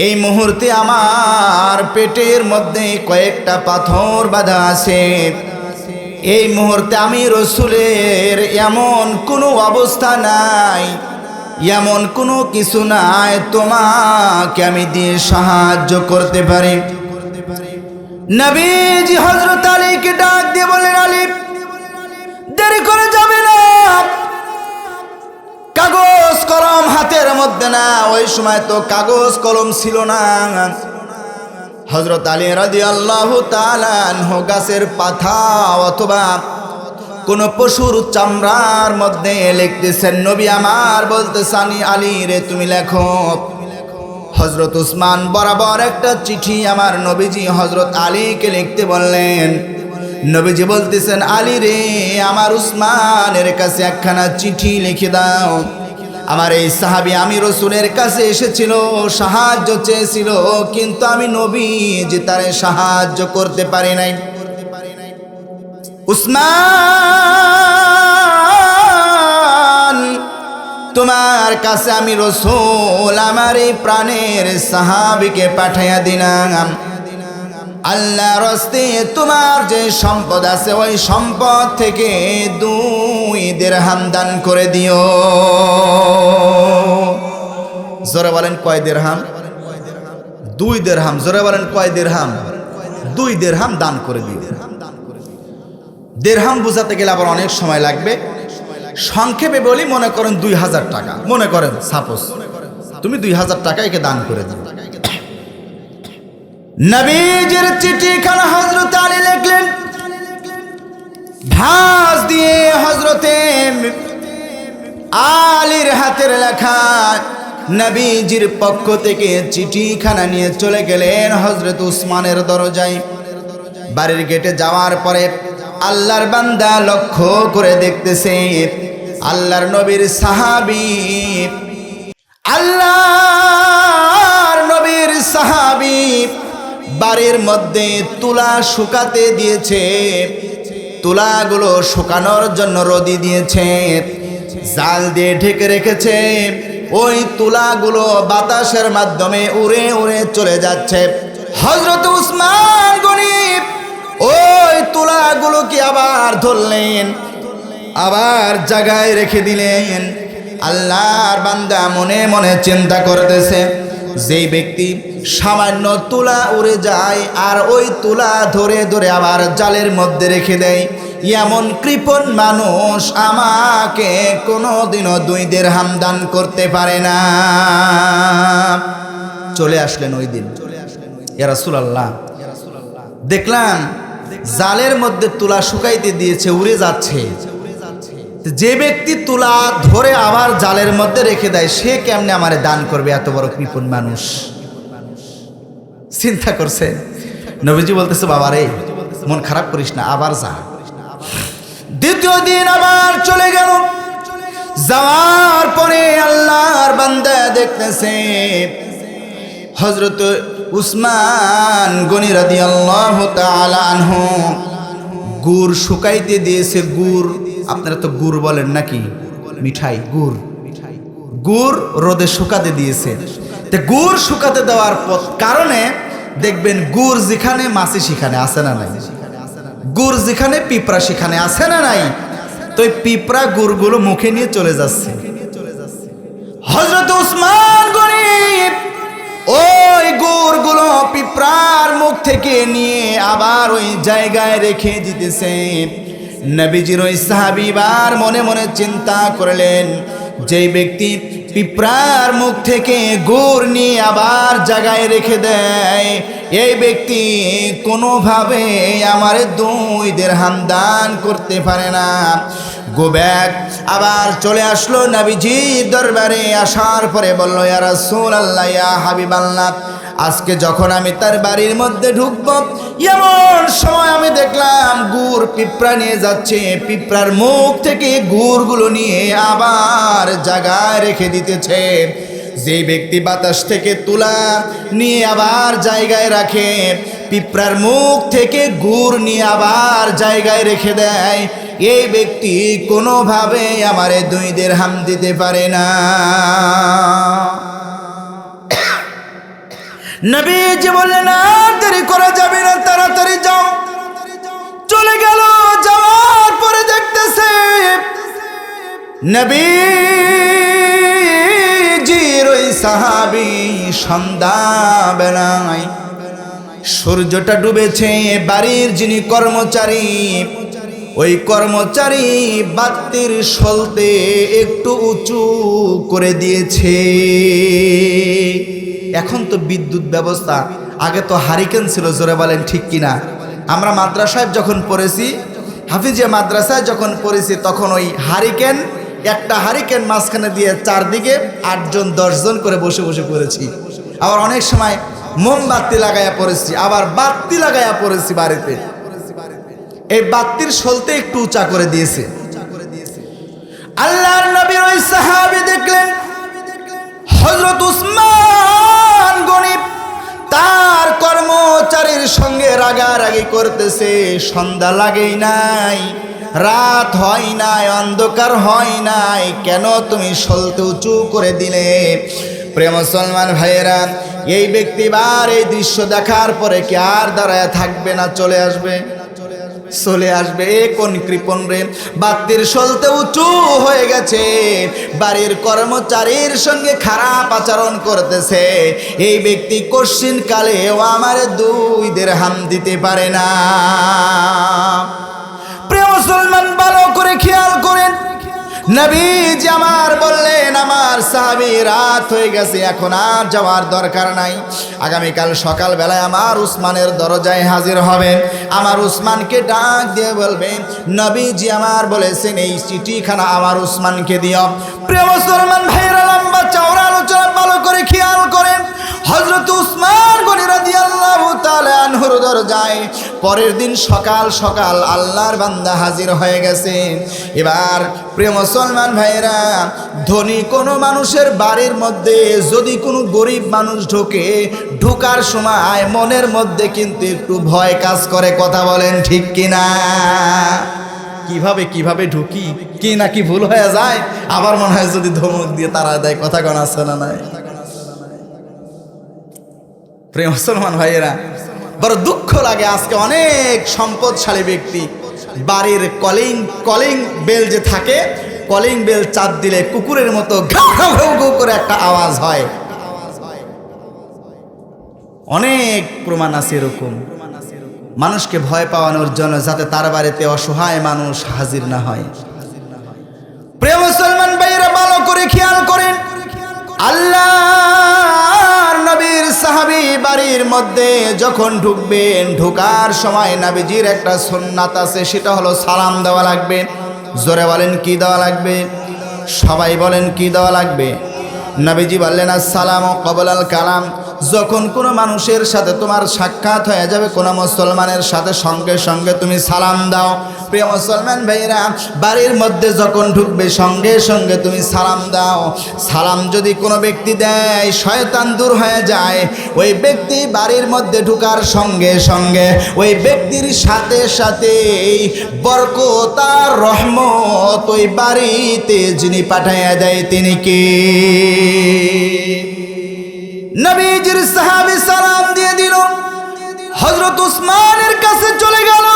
এই মুহূর্তে আমার পেটের মধ্যে কয়েকটা পাথর বাঁধা আছে। এই মুহূর্তে আমি রসুলের এমন কোনো অবস্থা নাই, এমন কোনো কিছু নাই তোমাকে আমি দিয়ে সাহায্য করতে পারি। নবীজি হযরত আলীকে ডাক দিয়ে বললেন, আলী, দেরি করে যাবে না, কাগজ কলম হাতের মধ্যে না। ওই সময় তো কাগজ কলম ছিল না। হযরত আলী রাদিয়াল্লাহু তাআলা আনহু গাছের পাতা অথবা কোন পশুর চামড়ার মধ্যে লিখতেছেন। নবী আমার বলতেছেন, আলী রে তুমি লেখো। হযরত উসমান বরাবর একটা চিঠি আমার নবীজি হযরত আলীকে লিখতে বললেন। নবীজি বলতেছেন, আলী রে, আমার উসমানের কাছে একখানা চিঠি লিখে দাও। আমার এই সাহাবী আমি রসুলের কাছে এসেছিল, সাহায্য চেয়েছিল, কিন্তু আমি নবীজি তারে সাহায্য করতে পারি নাই। উসমান, তোমার কাছে আমি রসুল আমার এই প্রাণের সাহাবীকে পাঠাইয়া দিলাম। আল্লাহর রাস্তায় তোমার যে সম্পদ আছে ওই সম্পদ থেকে 2 দিরহাম দান করে দিও। জোরে বলেন, কয় দিরহাম? 2 দিরহাম। জোরে বলেন, কয় দিরহাম? 2 দিরহাম দান করে দিও। দিরহাম বোঝাতে গেলে আবার অনেক সময় লাগবে। সংক্ষেপে বলি, মনে করেন 2000 টাকা, মনে করেন সাপোজ তুমি 2000 টাকা একে দান করে দিও। নবীজির চিঠিখানা হযরত আলী লিখলেন, ভাঁজ দিয়ে হযরতে আলীর হাতের লেখা। নবীজির পক্ষ থেকে চিঠিখানা নিয়ে চলে গেলেন হযরত উসমানের দরজায়। বাড়ির গেটে যাওয়ার পরে আল্লাহর বান্দা লক্ষ্য করে দেখতেছে আল্লাহর নবীর সাহাবী, আল্লাহর নবীর সাহাবী বাড়ির মধ্যে তুলা শুকাতে দিয়েছে। তুলাগুলো শুকানোর জন্য রোদি দিয়েছে, জাল দিয়ে ঢেকে রেখেছে। ওই তুলাগুলো বাতাসের মাধ্যমে উড়ে উড়ে চলে যাচ্ছে। হযরত উসমান গনি ওই তুলাগুলোকে আবার ধরলেন, আবার জায়গায় রেখে দিলেন। আল্লাহর বান্দা মনে মনে চিন্তা করতেছে, যেই ব্যক্তি সামান্য তুলা উড়ে যায় আর ওই তুলা ধরে ধরে আবার জালের মধ্যে রেখে দেয়, এমন কৃপণ মানুষ আমাকে কোনোদিনও 2 দিরহাম দান করতে পারে না। চলে আসলেন ওই দিন, ইয়া রাসূলুল্লাহ, দেখলাম জালের মধ্যে তুলা শুকাইতে দিয়েছে, উড়ে যাচ্ছে। যে ব্যক্তি তুলা ধরে আবার জালের মধ্যে রেখে দেয় সে কেমনে আমারে দান করবে? এত বড় কৃপণ মানুষ। চিন্তা করছে। নবীজি বলতেছে, বাবা রে, মন খারাপ করিস না, আবার যা। দ্বিতীয় দিন আবার চলে গেল। যাওয়ার পরে আল্লাহর বান্দা দেখতেছে হযরত উসমান গনি রাদিয়াল্লাহু তাআলা আনহু গুড় শুকাইতে দিয়েছে। গুড়, আপনারা তো গুড় বলেন নাকি? মিঠাই, গুড়। গুড় রোদে শুকাতে দিয়েছে। তো গুড় শুকাতে দেওয়ার কারণে দেখবেন গুড় যেখানে মাছি সেখানে আছে না নাই? গুড় যেখানে পিঁপড়া সেখানে আছে না নাই? তো এই পিঁপড়া গুড়গুলো মুখে নিয়ে চলে যাচ্ছে। হযরত উসমান গনি ওই গুড়গুলো পিঁপড়ার মুখ থেকে নিয়ে আবার ওই জায়গায় রেখে দিতেছে। নবীজির ওই সাহাবী বার মনে মনে চিন্তা করলেন, যেই ব্যক্তি পিঁপড়ার মুখ থেকে গুড় নিয়ে আবার জায়গায় রেখে দেয়, এই ব্যক্তি কোনোভাবে আমার 2 দিরহাম দান করতে পারে না। গোব্যাক আবার চলে আসলো নবীজির দরবারে। আসার পরে বলল, ইয়া রাসূলুল্লাহ, ইয়া হাবিবাল্লাহ, আজকে যখন আমি তার বাড়ির মধ্যে ঢুকবো, এমন সময় আমি দেখলাম গুড় পিঁপড়া নিয়ে যাচ্ছে। পিঁপড়ার মুখ থেকে গুড়গুলো নিয়ে আবার জায়গায় রেখে দিতেছে। যে ব্যক্তি বাতাস থেকে তুলা নিয়ে আবার জায়গায় রাখে, পিঁপড়ার মুখ থেকে গুড় নিয়ে আবার জায়গায় রেখে দেয়, এই ব্যক্তি কোনোভাবে আমারে 2 দিরহাম দিতে পারে না। নবীজি বললেন, আর দেরি করা যাবে না, তাড়াতাড়ি যাও। চলে গেল। যাওয়ার পরে দেখতেছে নবীজির ওই সাহাবী সন্ধ্যাবেলায় সূর্যটা ডুবেছে, বাড়ির যিনি কর্মচারী, ওই কর্মচারী বাতির সলতে একটু উঁচু করে দিয়েছে। এখন তো বিদ্যুৎ ব্যবস্থা, আগে তো হারিকেন ছিল, জোরে বলেন ঠিক কিনা? আমরা মাদ্রাসায় যখন পড়েছি, হাফিজিয়া মাদ্রাসায় যখন পড়েছি, তখন ওই হারিকেন, একটা হারিকেন মাঝখানে দিয়ে চারদিকে 8 জন 10 জন করে বসে বসে পড়েছি। আবার অনেক সময় মোমবাতি লাগাইয়া পড়েছি, আবার বাতি লাগাইয়া পড়েছি বাড়িতে। এই বাতির সলতে একটু উঁচা করে দিয়েছে। আল্লাহর নবীর ওই সাহাবী দেখলেন হযরত উসমান গনি তার কর্মচারীর সঙ্গে রাগারাগি করতেছে। সন্ধ্যা লাগেই নাই, রাত হয় নাই, অন্ধকার হয় নাই, কেন তুমি সলতে উঁচু করে দিলে? প্রিয় মুসলমান ভাইয়েরা, এই ব্যক্তিবার এই দৃশ্য দেখার পরে কি আর দাঁড়ায় থাকবে না? চলে আসবে। এ কোন কৃপণ রে, বাতির সলতে উঁচু হয়ে গেছে, বাড়ির কর্মচারীর সঙ্গে খারাপ আচরণ করতেছে। এই ব্যক্তি কশিন কালেও আমার 2 দিরহাম দিতে পারে না। প্রিয় মুসলমান, ভালো করে খেয়াল করেন, নবীজি আমার বললেন, আমার সাহাবী, রাত হয়ে গেছে, এখন আর যাওয়ার দরকার নাই। আগামীকাল সকালবেলায় আমার উসমানের দরজায় হাজির হবেন। আমার উসমানকে ডাক দিয়ে বলবেন, নবীজি আমার বলেছেন এই চিঠিখানা আমার উসমানকে দিও। প্রিয় মুসলমান ভাইরা, লম্বা চওড়া আলোচনা ভালো করে খেয়াল করেন। হযরত উসমান গনি রাদিয়াল্লাহু তাআলা আনহুর দরজায় পরের দিন সকাল সকাল আল্লাহর বান্দা হাজির হয়ে গেছে। এবার প্রিয় মুসলমান ভাইরা, ধনী কোনো মানুষের বাড়ির মধ্যে যদি কোনো গরিব মানুষ ঢোকে, ঢোকার সময় মনের মধ্যে কিন্তু একটু ভয় কাজ করে। কথা বলেন ঠিক কিনা? কিভাবে ঢুকি, কি না কি ভুল হয়ে যায়, আবার মনে হয় যদি ধমক দিয়ে তারা দেয়। কথা কোন আছে না নাই? প্রিয় মুসলমান ভাইয়েরা, বড় দুঃখ লাগে, আজকে অনেক সম্পদশালী ব্যক্তি বাড়ির কলিং বেল যে থাকে, কলিং বেল চাপ দিলে কুকুরের মতো ঘাউ ঘাউ ঘাউ করে একটা আওয়াজ হয়। অনেক প্রমাণ আছে এরকম, মানুষকে ভয় পাওয়ানোর জন্য, যাতে তার বাড়িতে অসহায় মানুষ হাজির না হয়। প্রিয় মুসলমান ভাইয়েরা, ভালো করে খেয়াল করেন, আল্লাহর নবীর সাহাবী বাড়ির মধ্যে যখন ঢুকবেন, ঢোকার সময় নবীজির একটা সুন্নাত আছে, সেটা হলো সালাম দেওয়া লাগবে। জোরে বলেন কি দেওয়া লাগবে? সবাই বলেন কি দেওয়া লাগবে? নবীজি বললেন, আসসালামু ক্বাবলাল কালাম। যখন কোনো মানুষের সাথে তোমার সাক্ষাৎ হয়ে যাবে, কোনো মুসলমানের সাথে, সঙ্গে সঙ্গে তুমি সালাম দাও। প্রিয় মুসলমান ভাইরা, বাড়ির মধ্যে যখন ঢুকবে, সঙ্গে সঙ্গে তুমি সালাম দাও। সালাম যদি কোনো ব্যক্তি দেয়, শয়তান দূর হয়ে যায়। ওই ব্যক্তি বাড়ির মধ্যে ঢুকার সঙ্গে সঙ্গে ওই ব্যক্তির সাথে সাথে বরকত আর রহমত ওই বাড়িতে যিনি পাঠাইয়া দেয়, তিনি কে? নবীজির সাহাবী সালাম দিয়ে দিল, হযরত উসমানের কাছে চলে গেল,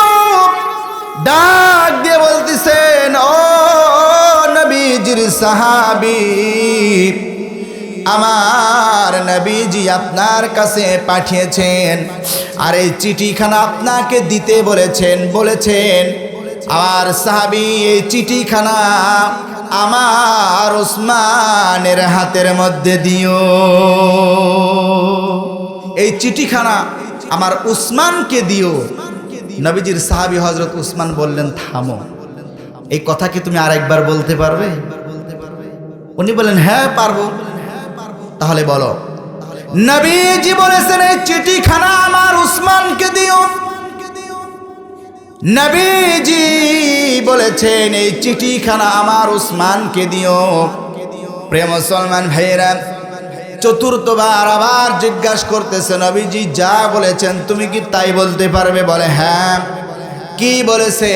ডাক দিয়ে বলতেছেন, ও নবীজির সাহাবী, আমার নবীজি আপনার কাছে পাঠিয়েছেন, আর এই চিঠিখানা আপনাকে দিতে বলেছেন। আর সাহাবী এই চিঠিখানা আমার উসমানের হাতের মধ্যে দিও। এই চিঠিখানা আমার উসমানকে দিও। নবীজির সাহাবী হযরত উসমান বললেন, থামো, এই কথা কি তুমি আরেকবার বলতে পারবে? উনি বলেন, হ্যাঁ পারবো। তাহলে বলো। নবীজি বলেছেন, এই চিঠিখানা আমার উসমানকে দিও। নবীজি বলেছেন, এই চিঠিখানা আমার উসমানকে দিও। প্রিয় মুসলমান ভাইয়েরা, চতুর্থবার আবার জিজ্ঞাসা করতেছে, নবীজি যা বলেছেন তুমি কি তাই বলতে পারবে? বলে, হ্যাঁ। কি বলেছে?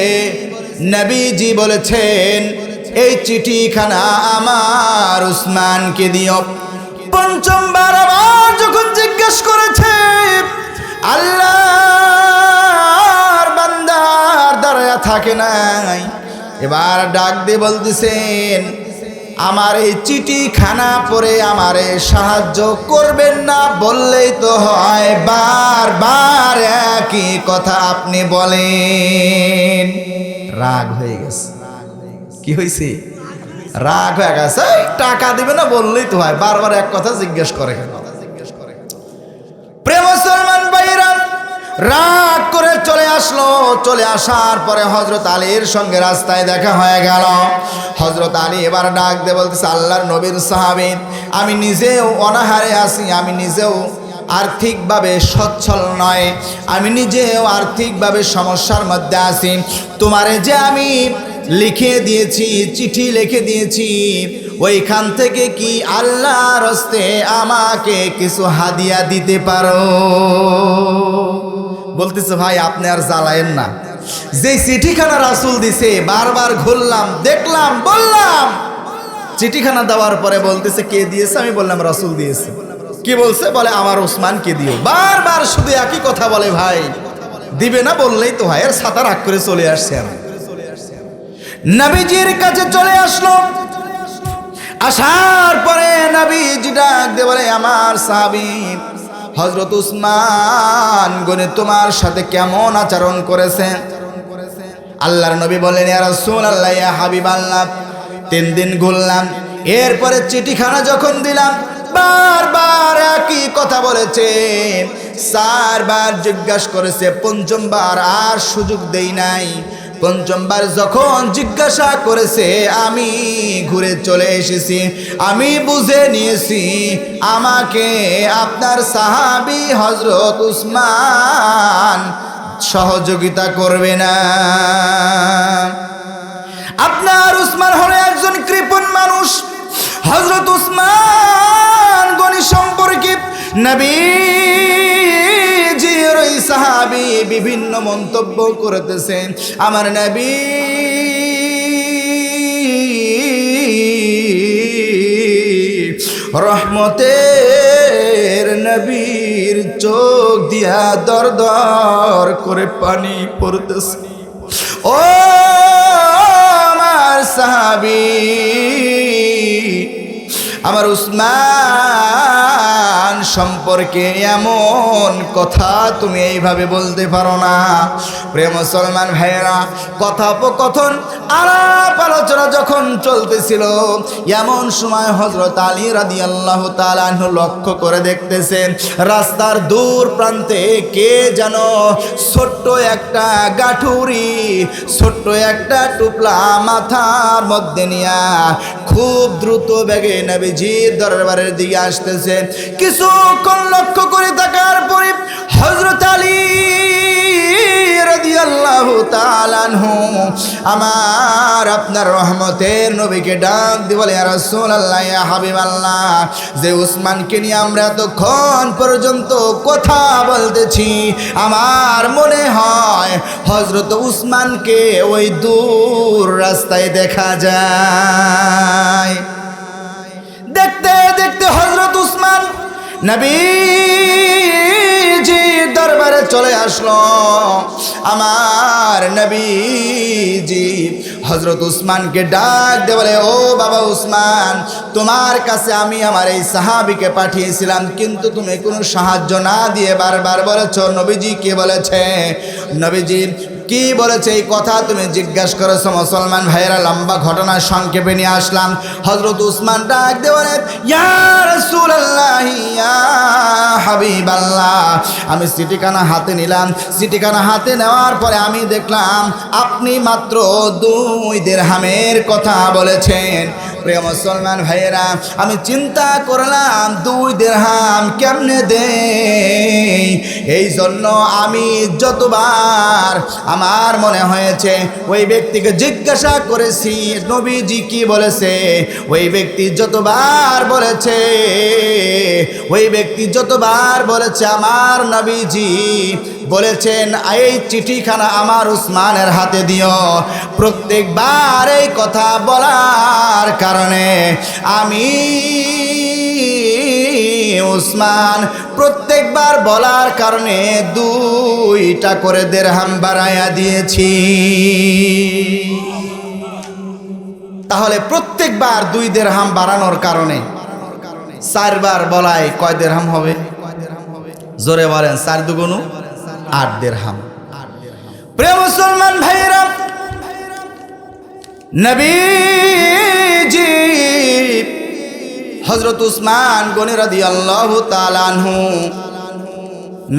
নবীজি বলেছেন, এই চিঠিখানা আমার উসমানকে দিও। পঞ্চমবার আবার যখন জিজ্ঞাসা করেছে, আল্লাহর বান্দার দাঁড়ায়া থাকে নাই, এবার ডাক দিয়ে বলতেছেন, আমার এই চিঠিখানা পড়ে আমারে সাহায্য করবেন না বললেই তো হয়, বারবার একই কথা আপনি বলেন। রাগ হয়ে গেছে। কি হয়েছে? রাগ হয়ে গেছে। টাকা দিবে না বললেই তো হয়, বারবার এক কথা জিজ্ঞেস করে কেন? প্রিয় মুসলমান ভাইরা, রাগ করে চলে আসলো। চলে আসার পরে হযরত আলীর সঙ্গে রাস্তায় দেখা হয়ে গেল। হযরত আলী এবার ডাক দিয়ে বলতেছে, আল্লাহর নবীর সাহাবী, আমি নিজেও অনাহারে আছি, আমি নিজেও আর্থিকভাবে সচ্ছল নয়, আমি নিজেও আর্থিকভাবে সমস্যার মধ্যে আছি। তোমারে যে আমি লিখে দিয়েছি, চিঠি লিখে দিয়েছি, ওইখান থেকে কি আল্লাহর হস্তে আমাকে কিছু হাদিয়া দিতে পারো? বলতেছে, ভাই আপনি আর জ্বালায়েন না, যে চিঠিখানা রাসূল দিছে বারবার ঘুরলাম, দেখলাম, বললাম। চিঠিখানা দেওয়ার পরে বলতেছে, কে দিয়েছে? আমি বললাম, রাসূল দিয়েছে। কি বলছে? বলে, আমার উসমানকে দিও। বারবার শুধু একই কথা বলে। ভাই দিবে না বললেই তো হয়। এর ছাতা রাগ করে চলে আসছে। আমি নবীজির কাছে চলে আসলো। আসার পরে নবীজি ডাক দিয়ে বলে, আমার সাহাবী হযরত উসমান গনি তোমার সাথে কেমন আচরণ করেছে? আল্লাহর নবী বলেন, ইয়া রাসূলুল্লাহ, ইয়া হাবিবাল্লাহ, 3 দিন ঘুরলাম, এরপরে চিঠিখানা যখন দিলাম বারবার একই কথা বলেছে। 4 বার জিজ্ঞাসা করেছে, পঞ্চমবার আর সুযোগ দেই নাই। পঞ্চমবার যখন জিজ্ঞাসা করেছে, আমি ঘুরে চলে এসেছি। আমি বুঝে নিয়েছি আমাকে আপনার সাহাবী হযরত উসমান সহযোগিতা করবে না। আপনার উসমান হলো একজন কৃপণ মানুষ। হযরত উসমান গনি সম্পর্কে নবীজির ওই সাহাবী বিভিন্ন মন্তব্য করতেছেন। আমার নবী রহমতের নবীর চোখ দিয়া দর দর করে পানি পড়তেছে। ও আমার সাহাবী, আমার উসমান সম্পর্কে এমন কথা তুমি এইভাবে বলতে পারো না। প্রিয় মুসলমান ভাইয়েরা, কথোপকথন আলাপ আলোচনা যখন চলতেছিল, এমন সময় হযরত আলী রাদিয়াল্লাহু তাআলা আনহু লক্ষ্য করে দেখতেছেন, রাস্তার দূর প্রান্তে কে যেন ছোট্ট একটা গাঠুরি, ছোট্ট একটা টুপলা মাথার মধ্যে নিয়া খুব দ্রুত বেগে নবীজির দরবারের দিকে আসতেছে। কিছুক্ষণ লক্ষ্য করে থাকার পরে হযরত আলী রাদিয়াল্লাহু তাআলা আনহু আমার আপনার রহমতের নবীকে ডাক দিয়ে বলে, ইয়া রাসূলুল্লাহ, ইয়া হাবিবাল্লাহ, যে উসমানকে নিয়ে আমরা এতক্ষণ পর্যন্ত কথা বলতেছি, আমার মনে হয় হযরত উসমানকে ওই দূর রাস্তায় দেখা যায়। দেখতে দেখতে হযরত উসমান নবীজি দরবারে চলে আসলো। আমার নবীজি হযরত উসমানকে ডাক দিয়ে বলে, ও বাবা উসমান, তোমার কাছে আমি আমার এই সাহাবীকে পাঠিয়েছিলাম, কিন্তু তুমি কোনো সাহায্য না দিয়ে বারবার বলেছো নবীজি কে বলেছে। নবীজি কি বলেছে এই কথা তুমি জিজ্ঞাসা করেছো মুসলমান ভাইয়েরা। লম্বা ঘটনা সংক্ষেপে নিয়ে আসলাম। হযরত উসমান ডাক দিয়ে বলেন, ইয়া রাসূলুল্লাহ, ইয়া হাবিবাল্লাহ। আমি চিঠিখানা হাতে নিলাম। চিঠিখানা হাতে নেওয়ার পরে আমি দেখলাম আপনি মাত্র 2 দিরহামের কথা বলেছেন। প্রিয় মুসলমান ভাইয়েরা, আমি চিন্তা করলাম 2 দিরহাম কেমনে দেই। এই জন্য আমি যতবার আমার মনে হয়েছে ওই ব্যক্তিকে জিজ্ঞাসা করেছি নবীজি কি বলেছে। ওই ব্যক্তি যতবার বলেছে, ওই ব্যক্তি যতবার বলেছে আমার নবীজি বলেছেন এই চিঠিখানা আমার উসমানের হাতে দিও, প্রত্যেকবার এই কথা বলার কারণে আমি উসমান প্রত্যেকবার বলার কারণে 2টা করে দিরহাম বাড়ায়া দিয়েছি। তাহলে প্রত্যেকবার 2 দিরহাম বাড়ানোর কারণে 4 বার বলায় কয় দিরহাম হবে? জোরে বলেন, 4 দুগুণ 8 দিরহাম। প্রিয় মুসলমান ভাইরা, নবীজি হযরত উসমান গনি রাদিয়াল্লাহু তাআলা আনহু,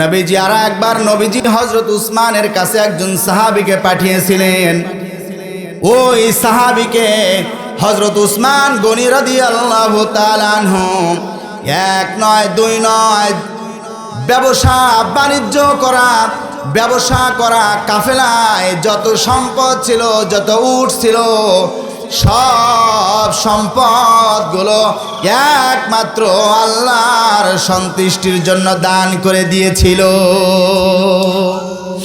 নবীজি আর একবার নবীজি হযরত উসমানের কাছে একজন সাহাবীকে পাঠিয়েছিলেন। ওই সাহাবীকে হযরত উসমান গনি রাদিয়াল্লাহু তাআলা আনহু 1 নয় 2 নয় ব্যবসা বাণিজ্য করা কাফেলায় যত সম্পদ ছিল, যত উট ছিল, সব সম্পদগুলো একমাত্র আল্লাহর সন্তুষ্টির জন্য দান করে দিয়েছিল।